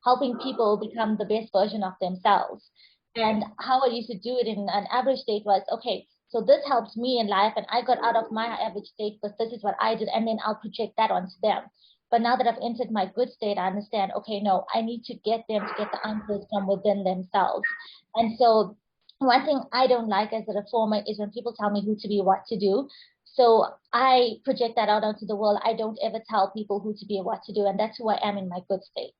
helping people become the best version of themselves. And how I used to do it in an average state was, okay, so this helps me in life and I got out of my average state because this is what I did, and then I'll project that onto them. But now that I've entered my good state, I understand, okay, no, I need to get them to get the answers from within themselves. And so one thing I don't like as a reformer is when people tell me who to be, what to do. So I project that out onto the world. I don't ever tell people who to be or what to do. And that's who I am in my good state.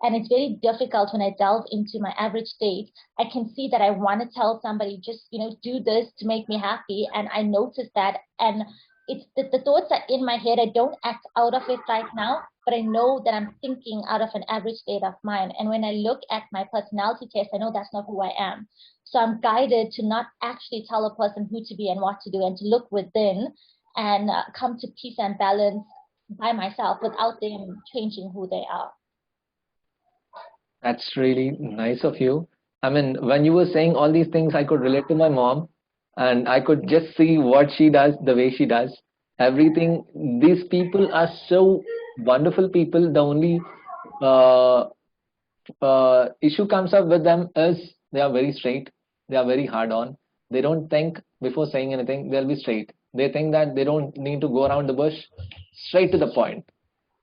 And it's very difficult when I delve into my average state. I can see that I want to tell somebody, just, do this to make me happy. And I notice that. And it's the thoughts are in my head. I don't act out of it right now, but I know that I'm thinking out of an average state of mind. And when I look at my personality test, I know that's not who I am. So I'm guided to not actually tell a person who to be and what to do, and to look within and come to peace and balance by myself without them changing who they are. That's really nice of you. I mean, when you were saying all these things, I could relate to my mom, and I could just see what she does, the way she does everything. These people are so wonderful people. The only uh, issue comes up with them is they are very straight. They are very hard on. They don't think before saying anything. They'll be straight. They think that they don't need to go around the bush. Straight to the point.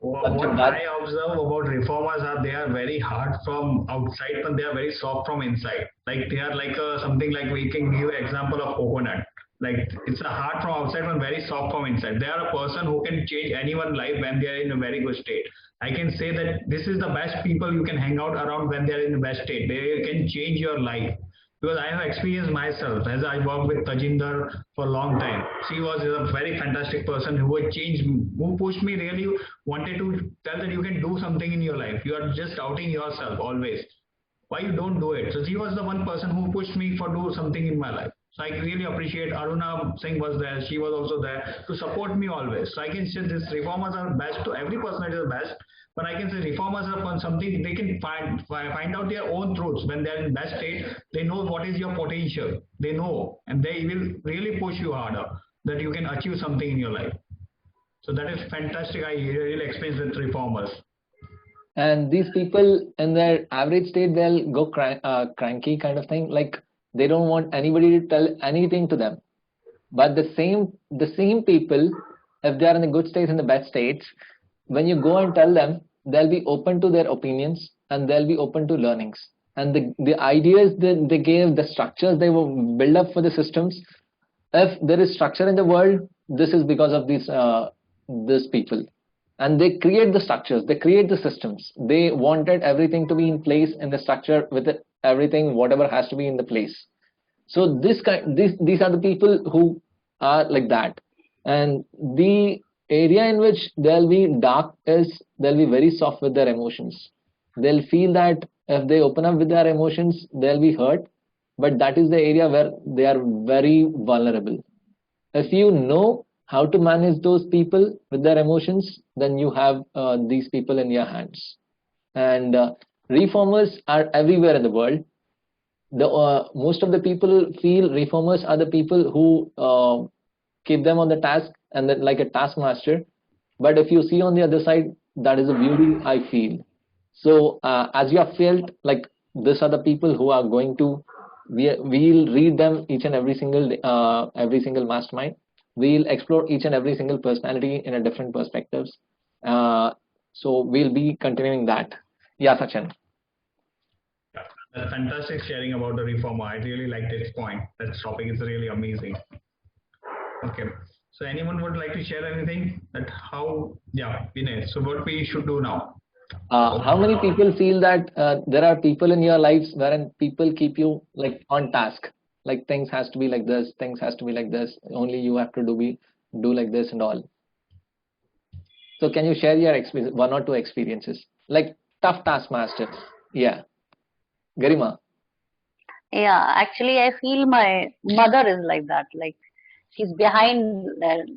What I observe about reformers are they are very hard from outside, but they are very soft from inside. Like they are like something like we can give an example of coconut. Like it's a hard from outside and very soft from inside. They are a person who can change anyone's life when they are in a very good state. I can say that this is the best people you can hang out around when they are in the best state. They can change your life. Because I have experienced myself as I worked with Tajinder for a long time. She was a very fantastic person who had changed, who pushed me really, wanted to tell that you can do something in your life. You are just doubting yourself always. Why you don't do it? So she was the one person who pushed me for do something in my life. So I really appreciate Aruna Singh was there. She was also there to support me always. So I can say this reformers are best to every person is the best. But I can say reformers are something they can find out their own truths when they're in best state. They know what is your potential. They know, and they will really push you harder that you can achieve something in your life. So that is fantastic. I really experienced with reformers. And these people in their average state, they'll go cranky kind of thing. Like they don't want anybody to tell anything to them. But the same people, if they are in the good states and the bad states, when you go and tell them, they'll be open to their opinions and they'll be open to learnings. And the ideas that they gave, the structures they will build up for the systems. If there is structure in the world, this is because of these people. And they create the structures, they create the systems. They wanted everything to be in place in the structure with everything, whatever has to be in the place. So these are the people who are like that. And the area in which they'll be dark is they'll be very soft with their emotions. They'll feel that if they open up with their emotions, they'll be hurt. But that is the area where they are very vulnerable. If you know how to manage those people with their emotions, then you have these people in your hands. And reformers are everywhere in the world. Most of the people feel reformers are the people who keep them on the task and then like a taskmaster. But if you see on the other side, that is a beauty I feel. So as you have felt, like these are the people who are going to, we'll read them each and every single mastermind. We'll explore each and every single personality in a different perspectives. So we'll be continuing that. Yeah, Sachin. That's fantastic sharing about the reformer. I really like this point. That topic is really amazing. Okay. So anyone would like to share anything that how, yeah, Vinay. So what we should do now? How many people feel that there are people in your lives wherein people keep you like on task? Like things has to be like this, things has to be like this. Only you have to do like this and all. So can you share your experience, one or two experiences, like tough taskmasters? Yeah, Garima. Yeah, actually, I feel my mother is like that. Like she's behind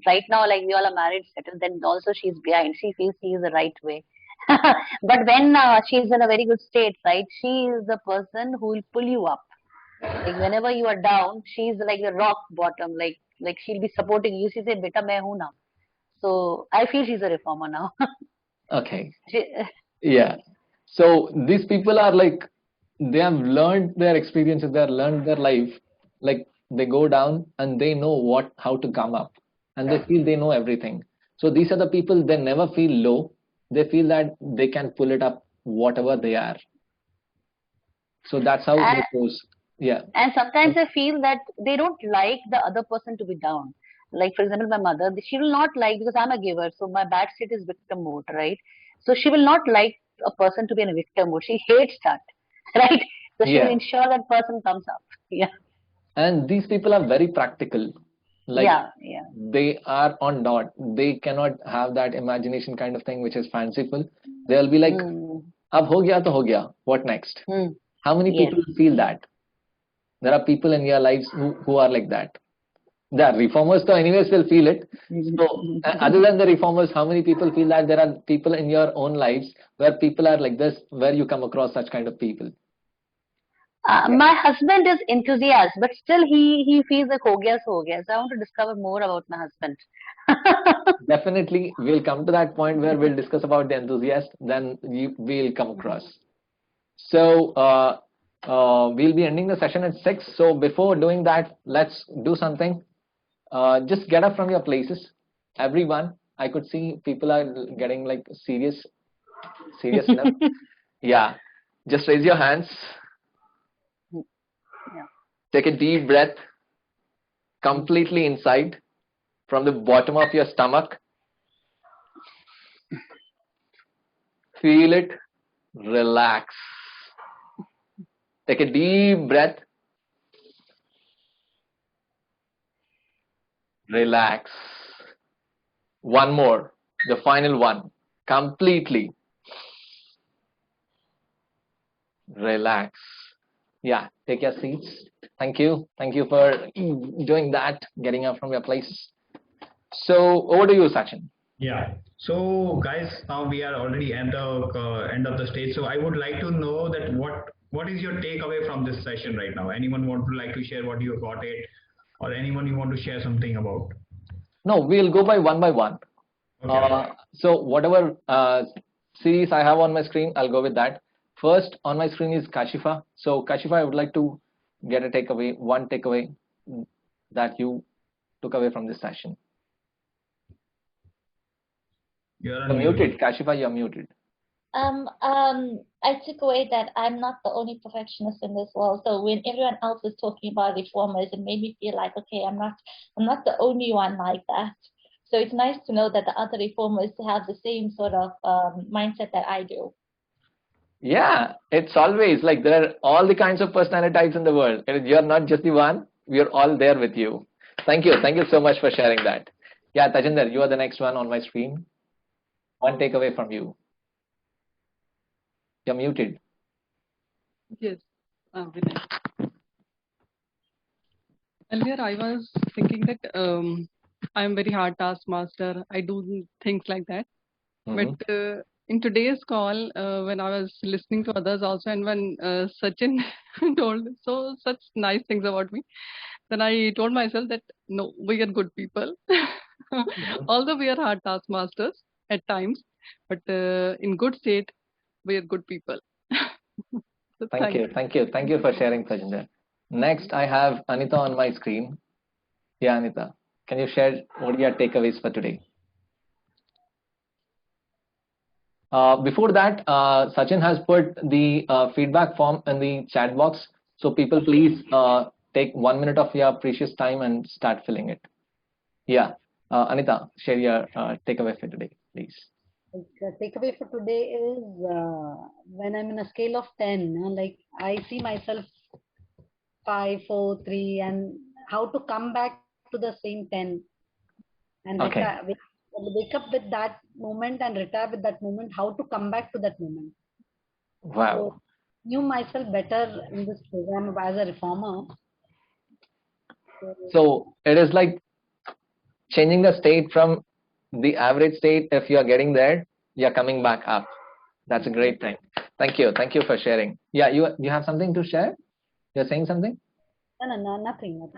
right now. Like we all are married, settled. Then also she's behind. She feels she is the right way. But when she's in a very good state, right? She is the person who will pull you up. Like whenever you are down, she's like the rock bottom. Like she'll be supporting you. She said, "Beta, main hu na." So I feel she's a reformer now. Okay. Yeah. So these people are like, they have learned their experiences, they have learned their life. Like they go down and they know how to come up, and they feel they know everything. So these are the people, they never feel low. They feel that they can pull it up, whatever they are. So that's how it goes. Yeah. And sometimes I feel that they don't like the other person to be down. Like, for example, my mother, she will not like, because I'm a giver, so my bad state is victim mode, right? So she will not like a person to be in a victim mode. She hates that, right? So she will ensure that person comes up. Yeah. And these people are very practical. Like Yeah, yeah. they are on dot. They cannot have that imagination kind of thing which is fanciful. They'll be like, ab ho gaya to ho gaya. What next? How many Yes. people feel that? There are people in your lives who are like that. The reformers, though, anyways, will feel it. So, other than the reformers, how many people feel that there are people in your own lives where people are like this, where you come across such kind of people? My husband is enthusiast, but still he feels like ho gaya so ho gaya. So I want to discover more about my husband. Definitely, we'll come to that point where we'll discuss about the enthusiast, then we'll come across. So, we'll be ending the session at 6. So, before doing that, let's do something. Just get up from your places. Everyone, I could see people are getting like serious enough. Yeah, just raise your hands. Yeah. Take a deep breath, completely inside, from the bottom of your stomach. Feel it, relax. Take a deep breath, relax. One more, the final one, completely. Relax. Yeah, take your seats. Thank you. Thank you for doing that, getting up from your place. So, over to you, Sachin. Yeah. So, guys, now we are already at the end of the stage. So, I would like to know that what is your takeaway from this session right now? Anyone want to like to share what you got it, or anyone you want to share something about? No, we'll go by one. Okay. So, whatever series I have on my screen, I'll go with that. First on my screen is Kashifa. So, Kashifa, I would like to get a takeaway, one takeaway that you took away from this session. You're muted, Kashifa. You're muted. I took away that I'm not the only perfectionist in this world. So when everyone else was talking about reformers, it made me feel like, okay, I'm not the only one like that. So it's nice to know that the other reformers have the same sort of mindset that I do. Yeah, it's always like there are all the kinds of personality types in the world. You're not just the one. We're all there with you. Thank you. Thank you so much for sharing that. Yeah, Tajinder, you are the next one on my screen. One takeaway from you. You're muted. Yes, Vinay. Earlier, I was thinking that I'm very hard taskmaster. I do things like that. But in today's call, when I was listening to others also, and when Sachin told such nice things about me, then I told myself that no, we are good people. Although we are hard taskmasters at times, but in good state, we are good people. So Thank you for sharing, Tajinder. Next, I have Anita on my screen. Yeah, Anita, can you share what are your takeaways for today? Before that, Sachin has put the feedback form in the chat box. So people, please take 1 minute of your precious time and start filling it. Yeah, Anita, share your takeaway for today, please. The takeaway for today is when I'm in a scale of 10, like I see myself 5, 4, 3, and how to come back to the same 10 and wake up with that moment and retire with that moment, how to come back to that moment. Wow. So, knew myself better in this program as a reformer. So it is like changing the state from the average state. If you are getting there, you're coming back up. That's a great thing. Thank you for sharing. Yeah, you have something to share? You're saying something? No, nothing.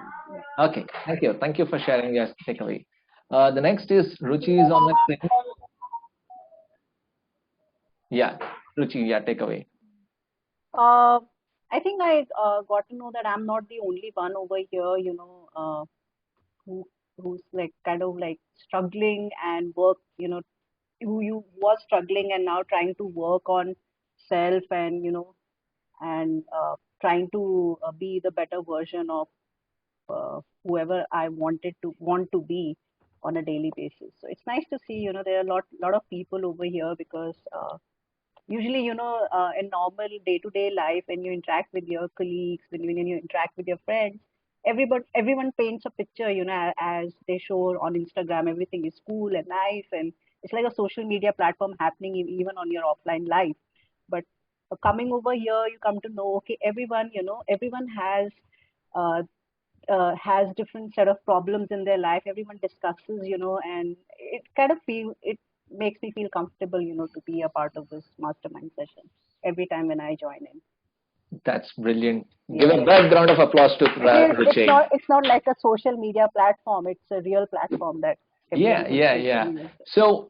Okay, thank you for sharing your takeaway. The next is Ruchi is on my screen. Yeah, Ruchi, yeah, takeaway. I think I got to know that I'm not the only one over here, who's like kind of like struggling and work, who you was struggling and now trying to work on self and and trying to be the better version of whoever I want to be on a daily basis. So it's nice to see, there are a lot of people over here because usually, in normal day-to-day life, when you interact with your colleagues, when you interact with your friends, everyone paints a picture, as they show on Instagram. Everything is cool and nice, and it's like a social media platform happening even on your offline life. But coming over here, you come to know, okay, everyone has different set of problems in their life. Everyone discusses, and it makes me feel comfortable, to be a part of this mastermind session every time when I join in. That's brilliant. Give a big round of applause to Ruchi. It's not like a social media platform. It's a real platform that Yeah. So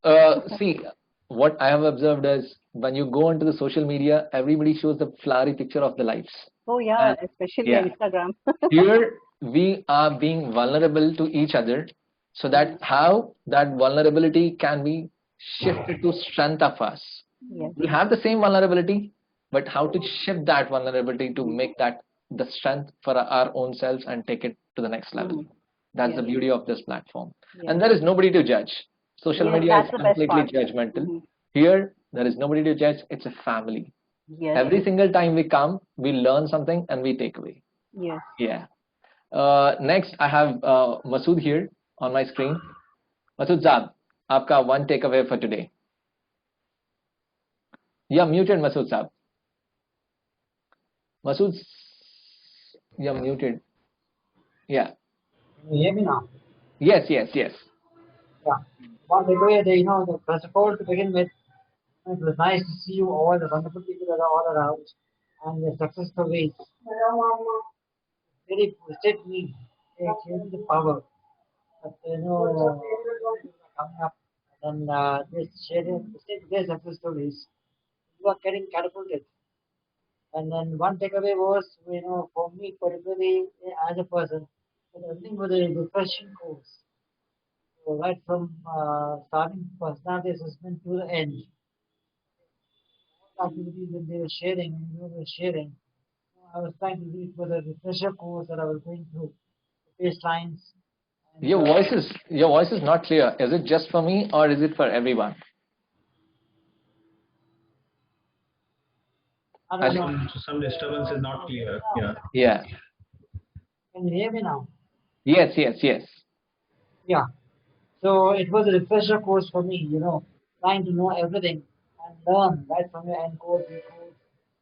see, what I have observed is when you go onto the social media, everybody shows the flowery picture of their lives. Oh yeah, especially Instagram. Here we are being vulnerable to each other, so that how that vulnerability can be shifted to strength of us. Yes. We have the same vulnerability, but how to shift that vulnerability to make that the strength for our own selves and take it to the next level. That's the beauty of this platform. And there is nobody to judge. Social media is completely judgmental. Here, there is nobody to judge. It's a family. Every single time we come, we learn something and we take away. Yes. Yeah. Next, I have Masood here on my screen. Masood Saab, आपका one takeaway for today. You're muted, Masood Saab. Masood, you're muted. Yeah. Can you hear me now? Yes. Yeah. One takeaway, first of all, to begin with, it was nice to see you all, the wonderful people that are all around, and the success stories. Very boosted me. They gave me the power. But coming up and just sharing their success stories, you are getting catapulted. And then one takeaway was, for me particularly as a person, everything was a refreshing course. So right from starting personality assessment to the end, all activities that they were sharing, I was trying to read for the refresher course that I was going through, the baselines. Your voice is not clear. Is it just for me or is it for everyone? Some disturbance is not clear. Yeah. Can you hear me now? Yes. Yeah. So it was a refresher course for me, trying to know everything and learn right from your encode, decode,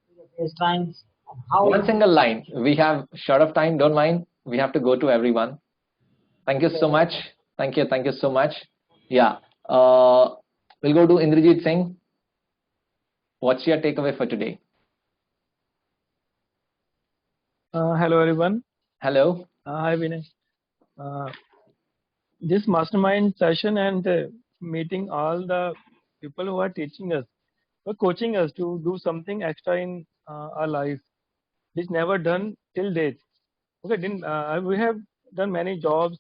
to the baselines, and how. One single line. We have short of time. Don't mind. We have to go to everyone. Thank you so much. Thank you so much. Yeah. We'll go to Indrajit Singh. What's your takeaway for today? Hello everyone. Hello. Hi Vinay. This mastermind session and meeting all the people who are teaching us, or coaching us to do something extra in our life, which never done till date. Okay, we have done many jobs,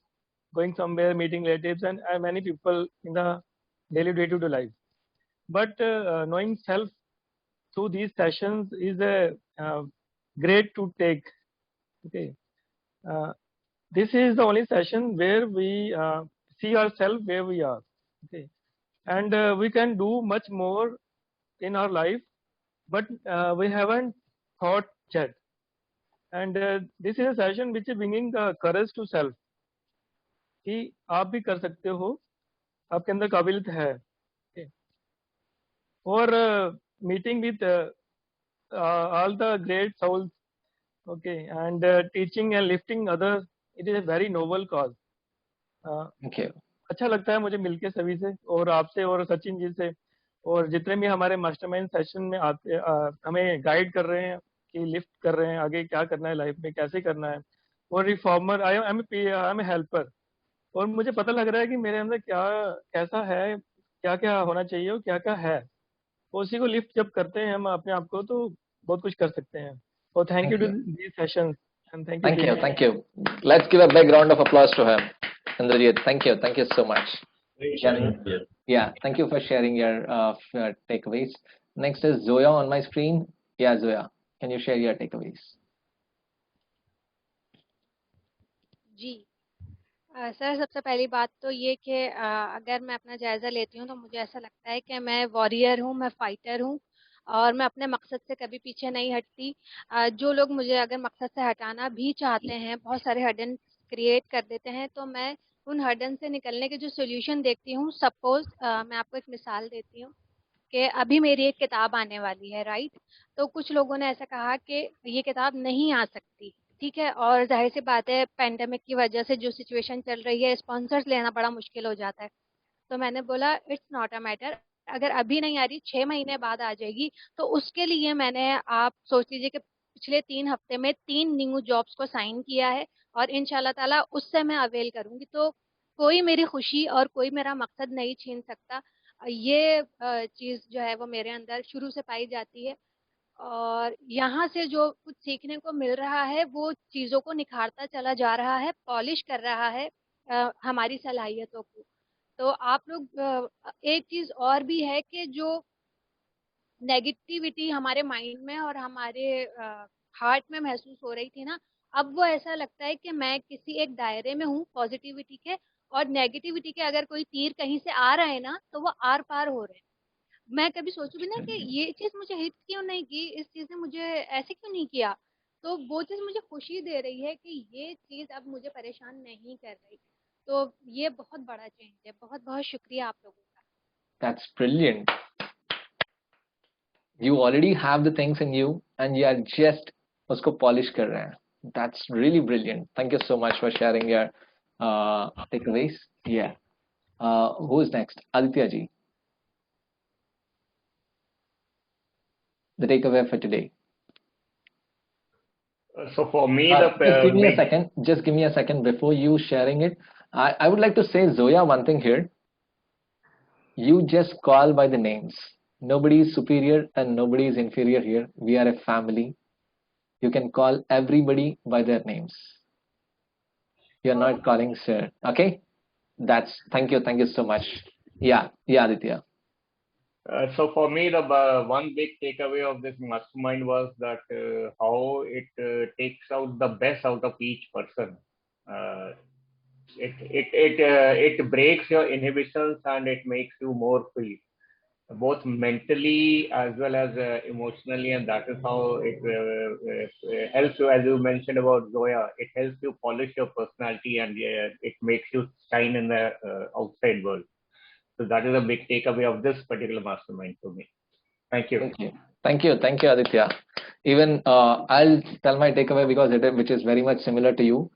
going somewhere, meeting relatives, and many people in the daily day-to-day life. But knowing self through these sessions is a great to take. Okay, this is the only session where we see ourselves where we are. Okay, and we can do much more in our life, but we haven't thought yet. And this is a session which is bringing the courage to self. कि आप भी कर सकते हो, आपके अंदर काबिलियत है. Okay. और meeting with all the great souls, okay, and teaching and lifting others, it is a very noble cause. Okay. अच्छा लगता है मुझे मिलके सभी से और आपसे और सचिन जी से और जितने भी हमारे मास्टरमाइंड सेशन में आते हमें गाइड कर रहे हैं कि लिफ्ट कर रहे हैं आगे क्या करना है लाइफ में कैसे करना है. और reformer I am a helper और मुझे पता लग रहा है कि मेरे अंदर क्या कैसा है, क्या क्या होना चाहिए और क्या क्या है. उसी को लिफ्ट जब करते हैं हम अपने आप को तो बहुत कुछ कर सकते हैं. और thank you to these sessions and thank you. Let's give a big round of applause to him. Indrajit, thank you so much. Yeah, thank you for sharing your takeaways. Next is Zoya on my screen. Yeah, Zoya, can you share your takeaways? जी sir, सबसे पहली बात तो ये कि अगर मैं अपना जायज़ा लेती हूँ तो मुझे ऐसा लगता है कि मैं वॉरियर हूँ, मैं फाइटर हूँ और मैं अपने मकसद से कभी पीछे नहीं हटती। जो लोग मुझे अगर मकसद से हटाना भी चाहते हैं, बहुत सारे हर्डन क्रिएट कर देते हैं, तो मैं उन हर्डन से निकलने के जो सोल्यूशन देखती हूँ। सपोज मैं आपको एक मिसाल देती हूँ कि अभी मेरी एक किताब आने वाली है, राइट? तो कुछ लोगों ने ऐसा कहा कि ये किताब नहीं आ सकती, ठीक है, और जाहिर सी बात है पेंडेमिक की वजह से जो सिचुएशन चल रही है, स्पॉन्सर्स लेना बड़ा मुश्किल हो जाता है। तो मैंने बोला इट्स नॉट अ मैटर, अगर अभी नहीं आ रही 6 महीने बाद आ जाएगी। तो उसके लिए मैंने, आप सोच लीजिए कि पिछले 3 हफ्ते में 3 न्यू जॉब्स को साइन किया है, और इंशाल्लाह ताला उससे मैं अवेल करूंगी। तो कोई मेरी खुशी और कोई मेरा मकसद नहीं छीन सकता। ये चीज जो है वो मेरे अंदर शुरू से पाई जाती है, और यहाँ से जो कुछ सीखने को मिल रहा है वो चीजों को निखारता चला जा रहा है, पॉलिश कर रहा है हमारी सलाहियतों को। तो आप लोग एक चीज और भी है कि जो नेगेटिविटी हमारे माइंड में और हमारे हार्ट में महसूस हो रही थी ना, अब वो ऐसा लगता है कि मैं किसी एक दायरे में हूँ पॉजिटिविटी के, और नेगेटिविटी के अगर कोई तीर कहीं से आ रहा है ना, तो वो आर पार हो रहे हैं। मैं कभी सोचू भी ना कि ये चीज मुझे हिट क्यों नहीं की, इस चीज ने मुझे ऐसे क्यों नहीं किया, तो वो चीज मुझे खुशी दे रही है कि ये चीज अब मुझे परेशान नहीं कर रही। तो ये बहुत बड़ा चेंज है। बहुत बहुत शुक्रिया आप लोगों का। That's brilliant. You already have the things in you and you are just उसको polish कर रहे हैं. That's really brilliant. Thank you so much for sharing your takeaways. Yeah. Who is next? Aditya ji. The takeaway for today. So for me, just give me a second. Just give me a second before you sharing it. I would like to say, Zoya, one thing here. You just call by the names. Nobody is superior and nobody is inferior here. We are a family. You can call everybody by their names. You're not calling sir. Okay? Thank you so much. Yeah, Aditya. So for me, the one big takeaway of this mastermind was that how it takes out the best out of each person. It breaks your inhibitions and it makes you more free, both mentally as well as emotionally, and that is how it helps you. As you mentioned about Zoya, it helps you polish your personality and it makes you shine in the outside world. So that is a big takeaway of this particular mastermind for me. Thank you. Thank you, Aditya. Even I'll tell my takeaway because which is very much similar to you.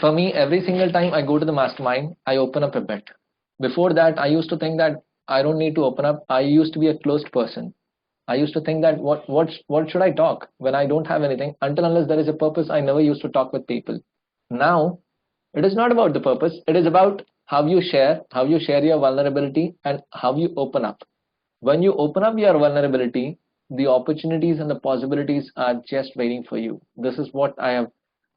For me, every single time I go to the mastermind, I open up a bit. Before that, I used to think that I don't need to open up. I used to be a closed person. I used to think that what should I talk when I don't have anything? Until unless there is a purpose, I never used to talk with people. Now, it is not about the purpose. It is about how you share your vulnerability and how you open up. When you open up your vulnerability, the opportunities and the possibilities are just waiting for you. This is what I have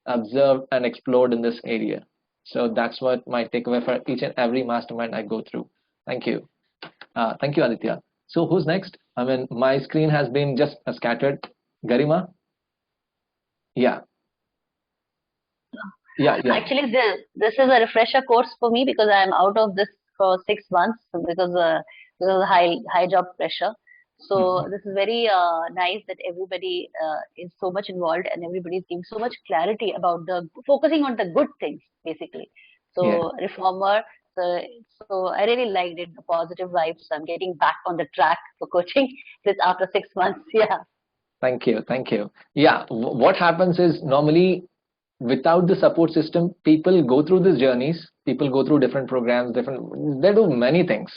observed and explored in this area. So that's what my takeaway for each and every mastermind I go through. Thank you. Thank you, Aditya. So who's next? I mean, my screen has been just scattered. Garima? Yeah. Actually, this is a refresher course for me because I'm out of this for 6 months because of high job pressure. So this is very nice that everybody is so much involved and everybody is giving so much clarity about focusing on the good things, basically. So reformer. So I really liked it, the positive vibes. I'm getting back on the track for coaching this after 6 months. Yeah. Thank you. Yeah. What happens is normally without the support system, people go through these journeys. People go through different programs. They do many things.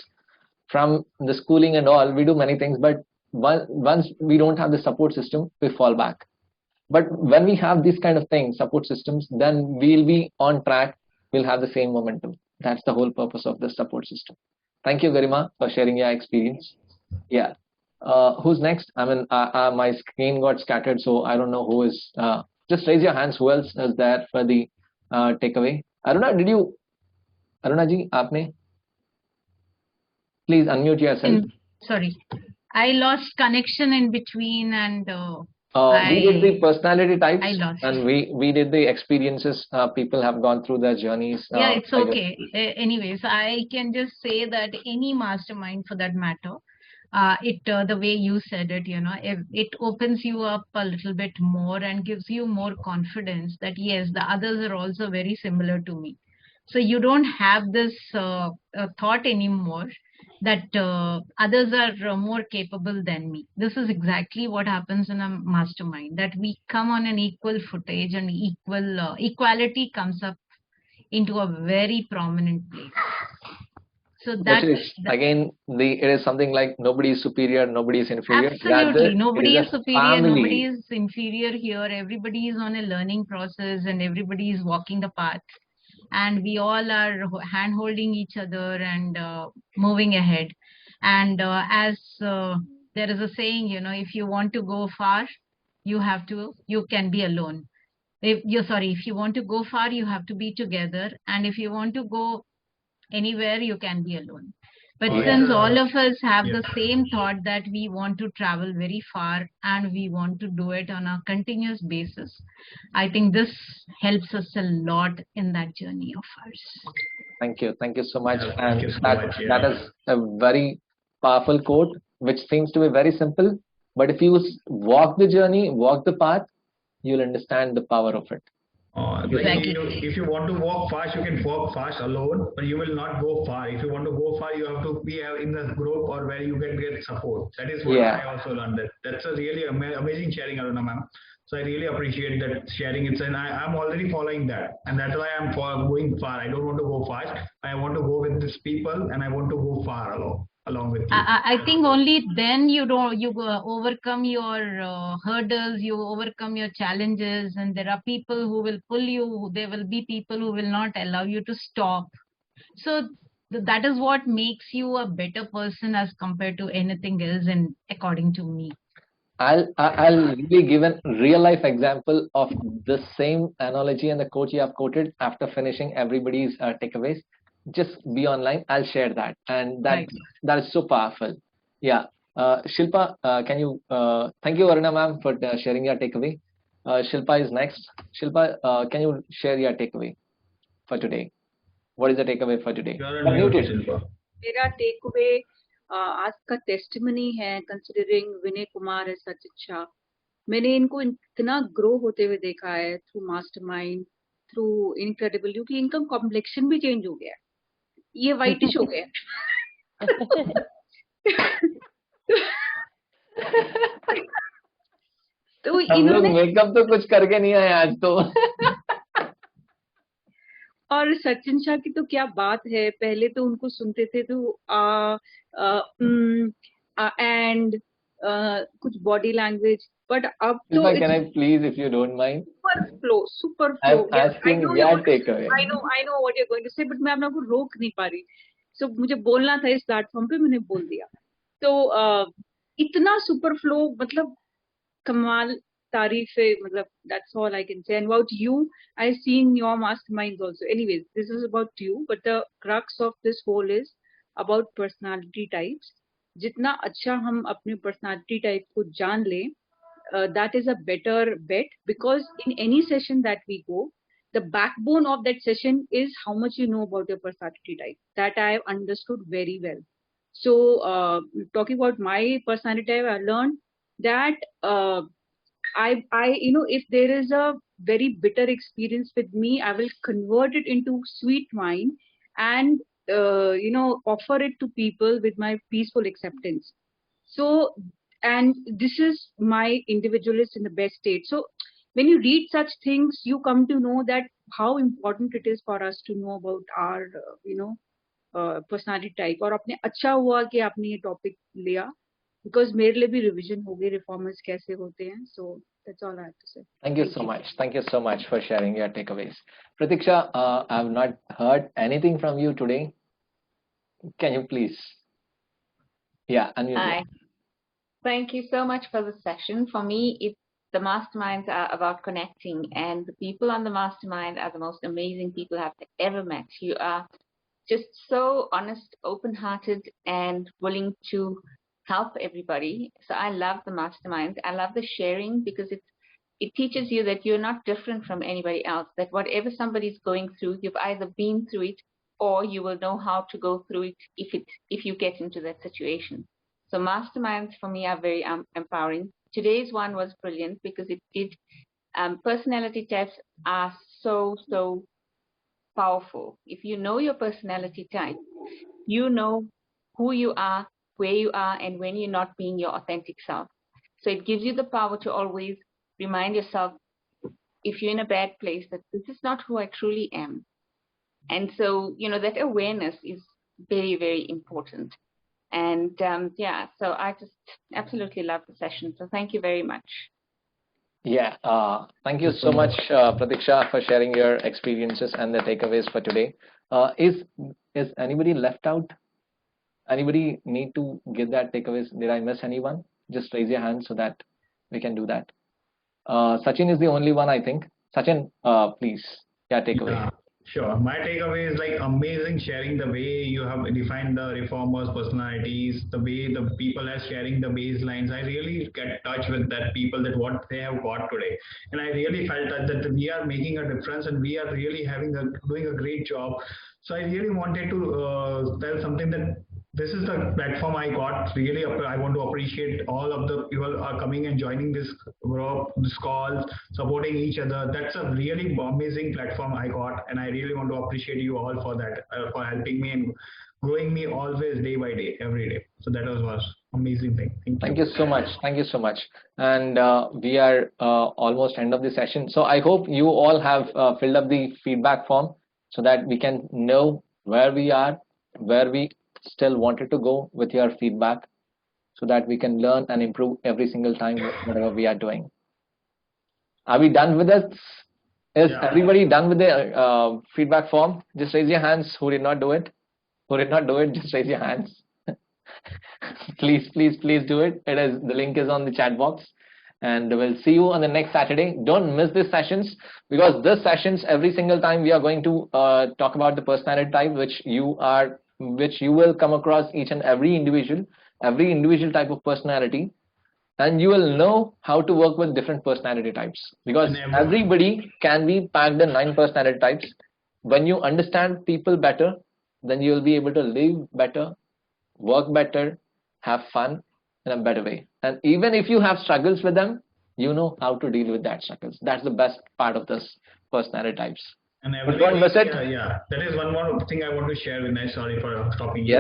From the schooling and all, we do many things, but once we don't have the support system, we fall back. But when we have this kind of thing, support systems, then we'll be on track. We'll have the same momentum. That's the whole purpose of the support system. Thank you, Garima, for sharing your experience. Yeah. Who's next? I mean, my screen got scattered, so I don't know who is. Just raise your hands. Who else is there for the takeaway? Aruna, Aruna ji, aapne? Please unmute yourself. Sorry, I lost connection in between and we did the personality types. I lost. And we did the experiences. People have gone through their journeys. Yeah, it's okay. Anyways, I can just say that any mastermind for that matter, the way you said it, it opens you up a little bit more and gives you more confidence that yes, the others are also very similar to me. So you don't have this thought anymore that others are more capable than me. This is exactly what happens in a mastermind, that we come on an equal footage and equality comes up into a very prominent place. So Which is again, it is something like nobody is superior, nobody is inferior. Absolutely, Rather, nobody it is superior, family. nobody is inferior here. Everybody is on a learning process and everybody is walking the path. And we all are hand holding each other and moving ahead. And as there is a saying, if you want to go far, you can be alone. If you want to go far, you have to be together. And if you want to go anywhere, you can be alone. But since all of us have the same thought that we want to travel very far and we want to do it on a continuous basis, I think this helps us a lot in that journey of ours. Thank you so much. Yeah, And thank you so much, yeah. that is a very powerful quote, which seems to be very simple, but if you walk the journey, walk the path, you'll understand the power of it. If you want to walk fast, you can walk fast alone, but you will not go far. If you want to go far, you have to be in the group or where you can get support. That is what I also learned. That's a really amazing sharing, Aruna ma'am. So I really appreciate that sharing it, and I'm already following that, and that's why I'm going far. I don't want to go fast. I want to go with these people, and I want to go far along with you. I think only then you overcome your hurdles, you overcome your challenges, and there are people who will pull you. There will be people who will not allow you to stop. So that is what makes you a better person as compared to anything else, and according to me. I'll really give a real life example of the same analogy and the quote you have quoted after finishing everybody's takeaways. Just be online. I'll share that, and that is so powerful. Yeah, Shilpa, can you? Thank you, Aruna ma'am, for sharing your takeaway. Shilpa is next. Shilpa, can you share your takeaway for today? What is the takeaway for today? मेरा takeaway आज का testimony है, considering Vinay Kumar है सच अच्छा. मैंने इनको इतना grow होते हुए देखा है थ्रू मास्टरमाइंड, थ्रू इनक्रेडिबल, क्योंकि इनका कॉम्प्लेक्शन भी चेंज हो गया, ये वाइटिश हो गया. तो इन्होंने मेकअप तो कुछ करके नहीं आए आज तो. और सचिन शाह की तो क्या बात है, पहले तो उनको सुनते थे तो एंड कुछ बॉडी लैंग्वेज, बट अब तो can I please, if you don't mind, super flow. Yes, I know what you're going to say, but मैं अपने को रोक नहीं पा रही. So मुझे बोलना था इस प्लेटफॉर्म पे, मैंने बोल दिया. तो इतना सुपर फ्लो, मतलब कमाल, तारीफ है, मतलब that's all I can say. And about you, I've seen your masterminds also. Anyways, this is about you, but the crux of this whole is about personality types. जितना अच्छा हम अपने personality type को जान ले, that is a better bet, because in any session that we go, the backbone of that session is how much you know about your personality type. That I have understood very well. So talking about my personality type, I learned that I if there is a very bitter experience with me, I will convert it into sweet wine and offer it to people with my peaceful acceptance. So, and this is my individualist in the best state. So when you read such things, you come to know that how important it is for us to know about our personality type. और अपने अच्छा हुआ कि आपने ये topic लिया, because मेरे लिए भी रिवीजन हो गई रिफॉर्मर्स कैसे होते हैं. So that's all I have to say. Thank you so much. Thank you so much for sharing your takeaways. Pratiksha, I have not heard anything from you today. Can you please? Yeah, unmute. Hi. Thank you so much for the session. For me, the masterminds are about connecting, and the people on the mastermind are the most amazing people I've ever met. You are just so honest, open-hearted, and willing to help everybody. So I love the masterminds. I love the sharing, because it teaches you that you're not different from anybody else, that whatever somebody's going through, you've either been through it or you will know how to go through it if you get into that situation. So masterminds for me are very empowering. Today's one was brilliant because it did, personality tests are so powerful. If you know your personality type, you know who you are, where you are, and when you're not being your authentic self. So it gives you the power to always remind yourself, if you're in a bad place, that this is not who I truly am. And so, that awareness is very, very important. And yeah, so I just absolutely love the session. So thank you very much. Yeah, thank you so much, Pratiksha, for sharing your experiences and the takeaways for today. Is anybody left out? Anybody need to give that takeaways? Did I miss anyone? Just raise your hand so that we can do that. Sachin is the only one, I think. Sachin, please, takeaway. Yeah, sure. My takeaway is like amazing sharing the way you have defined the reformers' personalities, the way the people are sharing the baselines. I really get in touch with that people, that what they have got today, and I really felt that we are making a difference and we are really doing a great job. So I really wanted to tell something, that this is the platform I got. Really, I want to appreciate all of the people who are coming and joining this group, this call, supporting each other. That's a really amazing platform I got, and I really want to appreciate you all for that, for helping me and growing me always day by day, every day. So that was amazing thing. Thank you so much. Thank you so much. And we are almost end of the session. So I hope you all have filled up the feedback form so that we can know where we are, where we still wanted to go with your feedback, so that we can learn and improve every single time whatever we are doing. Are we done with this? Is everybody done with the feedback form? Just raise your hands who did not do it. Who did not do it, just raise your hands. Please do it. The link is on the chat box. And we'll see you on the next Saturday. Don't miss these sessions, because these sessions, every single time we are going to talk about the personality type, which you will come across each and every individual type of personality, and you will know how to work with different personality types, because everybody can be packed in 9 personality types. When you understand people better, then you will be able to live better, work better, have fun in a better way. And even if you have struggles with them, you know how to deal with that struggles. That's the best part of this personality types. And don't miss it. That is one more thing I want to share, Vinay. Sorry for stopping you.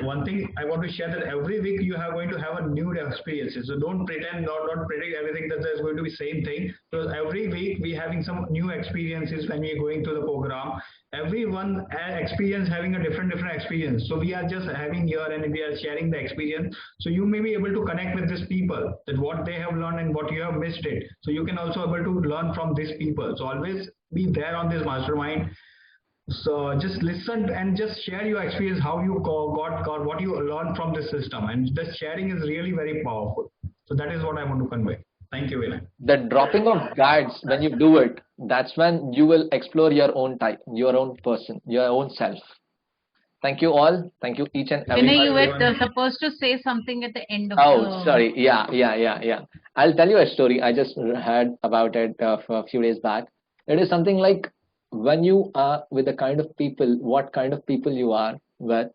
One thing I want to share, that every week you are going to have a new experiences. So don't pretend, not predict everything that there's going to be same thing. Because every week we having some new experiences when we are going through the program. Everyone experience having a different experience. So we are just having here and we are sharing the experience. So you may be able to connect with these people, that what they have learned and what you have missed it. So you can also able to learn from these people. So always be there on this mastermind. So just listen and just share your experience, how you got what you learned from this system, and the sharing is really very powerful. So that is what I want to convey. Thank you, Vinay. The dropping of guards, when you do it, that's when you will explore your own type, your own person, your own self. Thank you all. Thank you each and every one. Vinay, you were supposed to say something at the end of sorry. Yeah. I'll tell you a story. I just heard about it a few days back. It is something like, when you are with the kind of people, what kind of people you are with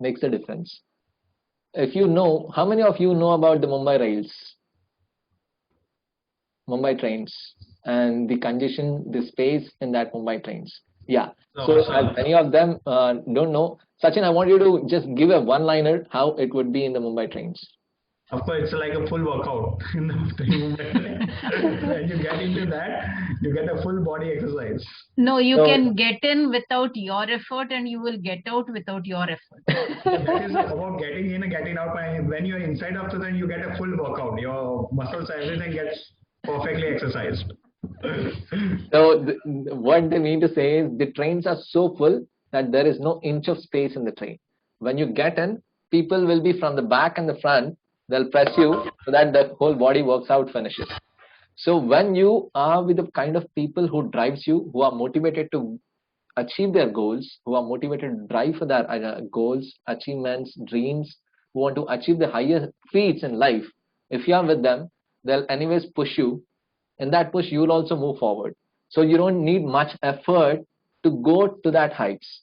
makes a difference. If you know, how many of you know about the Mumbai rails? Mumbai trains and the congestion, the space in that Mumbai trains. Yeah. So as many of them don't know, Sachin, I want you to just give a one-liner how it would be in the Mumbai trains. Of course, it's like a full workout in the Mumbai. When you get into that, you get a full body exercise. No, you can get in without your effort, and you will get out without your effort. That is about getting in and getting out. When you're inside after that, you get a full workout. Your muscles, everything gets perfectly exercised. So what they mean to say is, the trains are so full that there is no inch of space in the train. When you get in, people will be from the back and the front. They'll press you so that the whole body works out, finishes. So when you are with the kind of people who drives you, who are motivated to achieve their goals, who are motivated to drive for their goals, achievements, dreams, who want to achieve the higher feats in life, if you are with them, they'll anyways push you. In that push, you will also move forward. So you don't need much effort to go to that heights.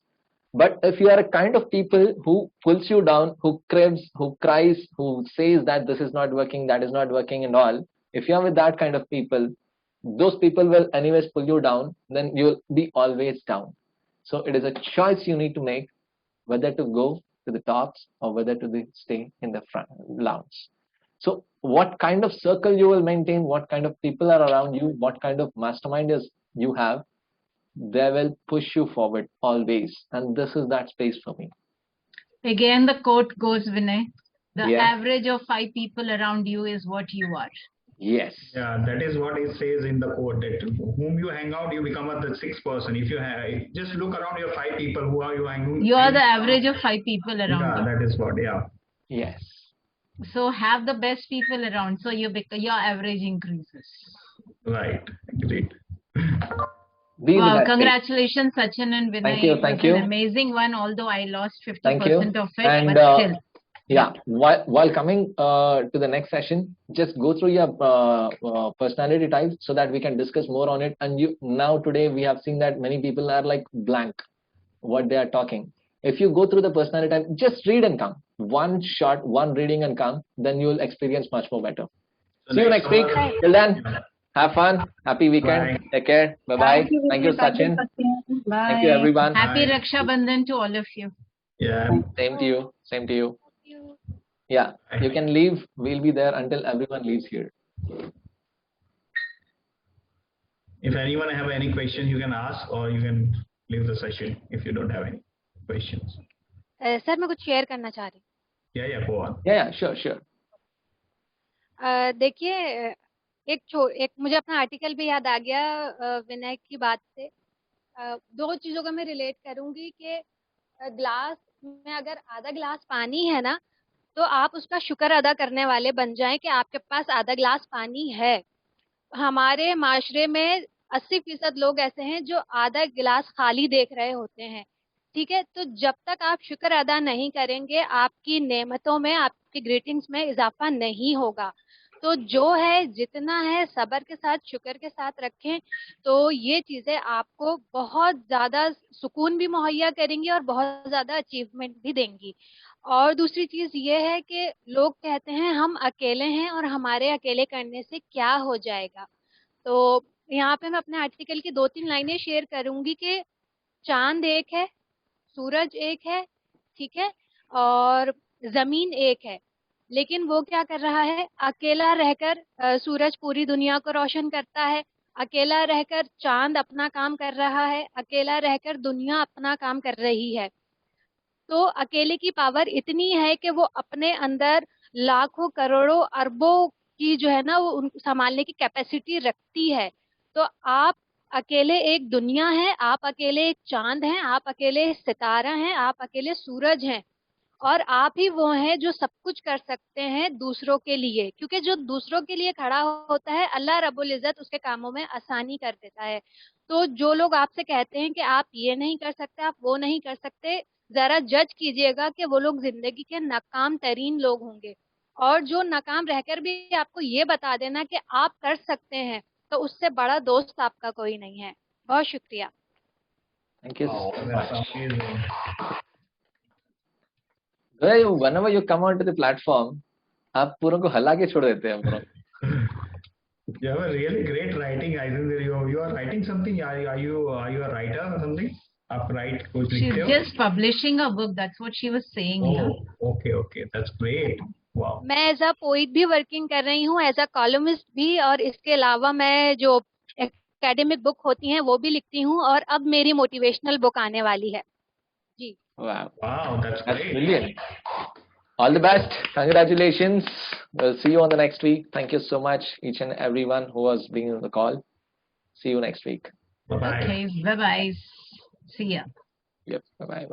But if you are a kind of people who pulls you down, who cries, who says that this is not working, that is not working and all, if you are with that kind of people, those people will anyways pull you down, then you'll be always down. So it is a choice you need to make, whether to go to the tops or whether to stay in the front lounge. So what kind of circle you will maintain, what kind of people are around you, what kind of masterminders you have, they will push you forward always. And this is that space for me. Again, the quote goes, Vinay, the Yeah. average of 5 people around you is what you are. Yes. Yeah, that is what it says in the quote, that whom you hang out, you become the sixth person. If you just look around your 5 people, who are you hanging? You are the average of 5 people around Yeah, you. that is what, yeah. Yes. So have the best people around, so your average increases. Right, great. Wow, congratulations, Sachin and Vinay. Thank you, It thank was you. an amazing one, although I lost 50% Thank you. of it, And but still. yeah, while coming to the next session, just go through your personality types so that we can discuss more on it. And now today we have seen that many people are like blank what they are talking. If you go through the personality type, just read and come. One shot, one reading and come, then you will experience much more better. See you next week. Till then, have fun. Happy weekend. Bye. Take care. Bye-bye. Thank you, Sachin. Bye. Thank you, everyone. Happy Raksha Bandhan to all of you. Yeah. Same to you. Same to you. Yeah, you can leave. We'll be there until everyone leaves here. If anyone have any questions, you can ask, or you can leave the session if you don't have any questions. Sir मैं कुछ share करना चाह रही हूँ. Yeah, go on. Yeah, sure. देखिए एक मुझे अपना आर्टिकल भी याद आ गया विनय की बात से. 2 चीजों का मैं रिलेट करूंगी कि ग्लास में अगर आधा ग्लास पानी है ना, तो आप उसका शुक्र अदा करने वाले बन जाएं कि आपके पास आधा ग्लास पानी है. हमारे माशरे में 80% लोग ऐसे हैं जो आधा गिलास खाली देख रहे होते हैं. ठीक है, तो जब तक आप शुक्र अदा नहीं करेंगे, आपकी नेमतों में, आपकी ग्रीटिंग्स में इजाफा नहीं होगा. तो जो है, जितना है, सब्र के साथ, शुक्र के साथ रखें, तो ये चीजें आपको बहुत ज्यादा सुकून भी मुहैया करेंगी और बहुत ज्यादा अचीवमेंट भी देंगी. और दूसरी चीज ये है कि लोग कहते हैं हम अकेले हैं और हमारे अकेले करने से क्या हो जाएगा. तो यहाँ पे मैं अपने आर्टिकल की 2-3 लाइनें शेयर करूंगी कि चांद एक है, सूरज एक है, ठीक है, और जमीन एक है, लेकिन वो क्या कर रहा है, अकेला रहकर सूरज पूरी दुनिया को रोशन करता है, अकेला रहकर चांद अपना काम कर रहा है, अकेला रहकर दुनिया अपना काम कर रही है. तो अकेले की पावर इतनी है कि वो अपने अंदर लाखों करोड़ों अरबों की जो है ना, वो उनको संभालने की कैपेसिटी रखती है. तो आप अकेले एक दुनिया है, आप अकेले एक चांद हैं, आप अकेले सितारा हैं, आप अकेले सूरज हैं, और आप ही वो हैं जो सब कुछ कर सकते हैं दूसरों के लिए. क्योंकि जो दूसरों के लिए खड़ा होता है, अल्लाह रब्बुल इज्जत उसके कामों में आसानी कर देता है. तो जो लोग आपसे कहते हैं कि आप ये नहीं कर सकते, आप वो नहीं कर सकते, जरा जज कीजिएगा कि वो लोग जिंदगी के नाकाम तरीन लोग होंगे. और जो नाकाम रहकर भी आपको ये बता देना कि आप कर सकते हैं, तो उससे बड़ा दोस्त आपका कोई नहीं है. बहुत शुक्रिया. Thank you so much. Whenever you come onto the platform, आप पूरों को हला के छोड़ देते हैं पूरों. You have a really great writing. I think you are writing something. Are you a writer or something? आप write कुछ She's लिखते हो? just publishing a book. That's what she was saying. Oh, okay. That's great. Wow. मैं as a poet भी working कर रही हूँ, as a columnist भी, और इसके अलावा मैं जो एकेडमिक बुक होती हैं वो भी लिखती हूँ, और अब मेरी मोटिवेशनल बुक आने वाली है. जी. Wow, that's great. Brilliant. All the best. Congratulations. We'll see you on the next week. Thank you so much, each and everyone who was being on the call. See you next week. Bye-bye. Okay, bye-bye. See ya. Yep. Bye-bye.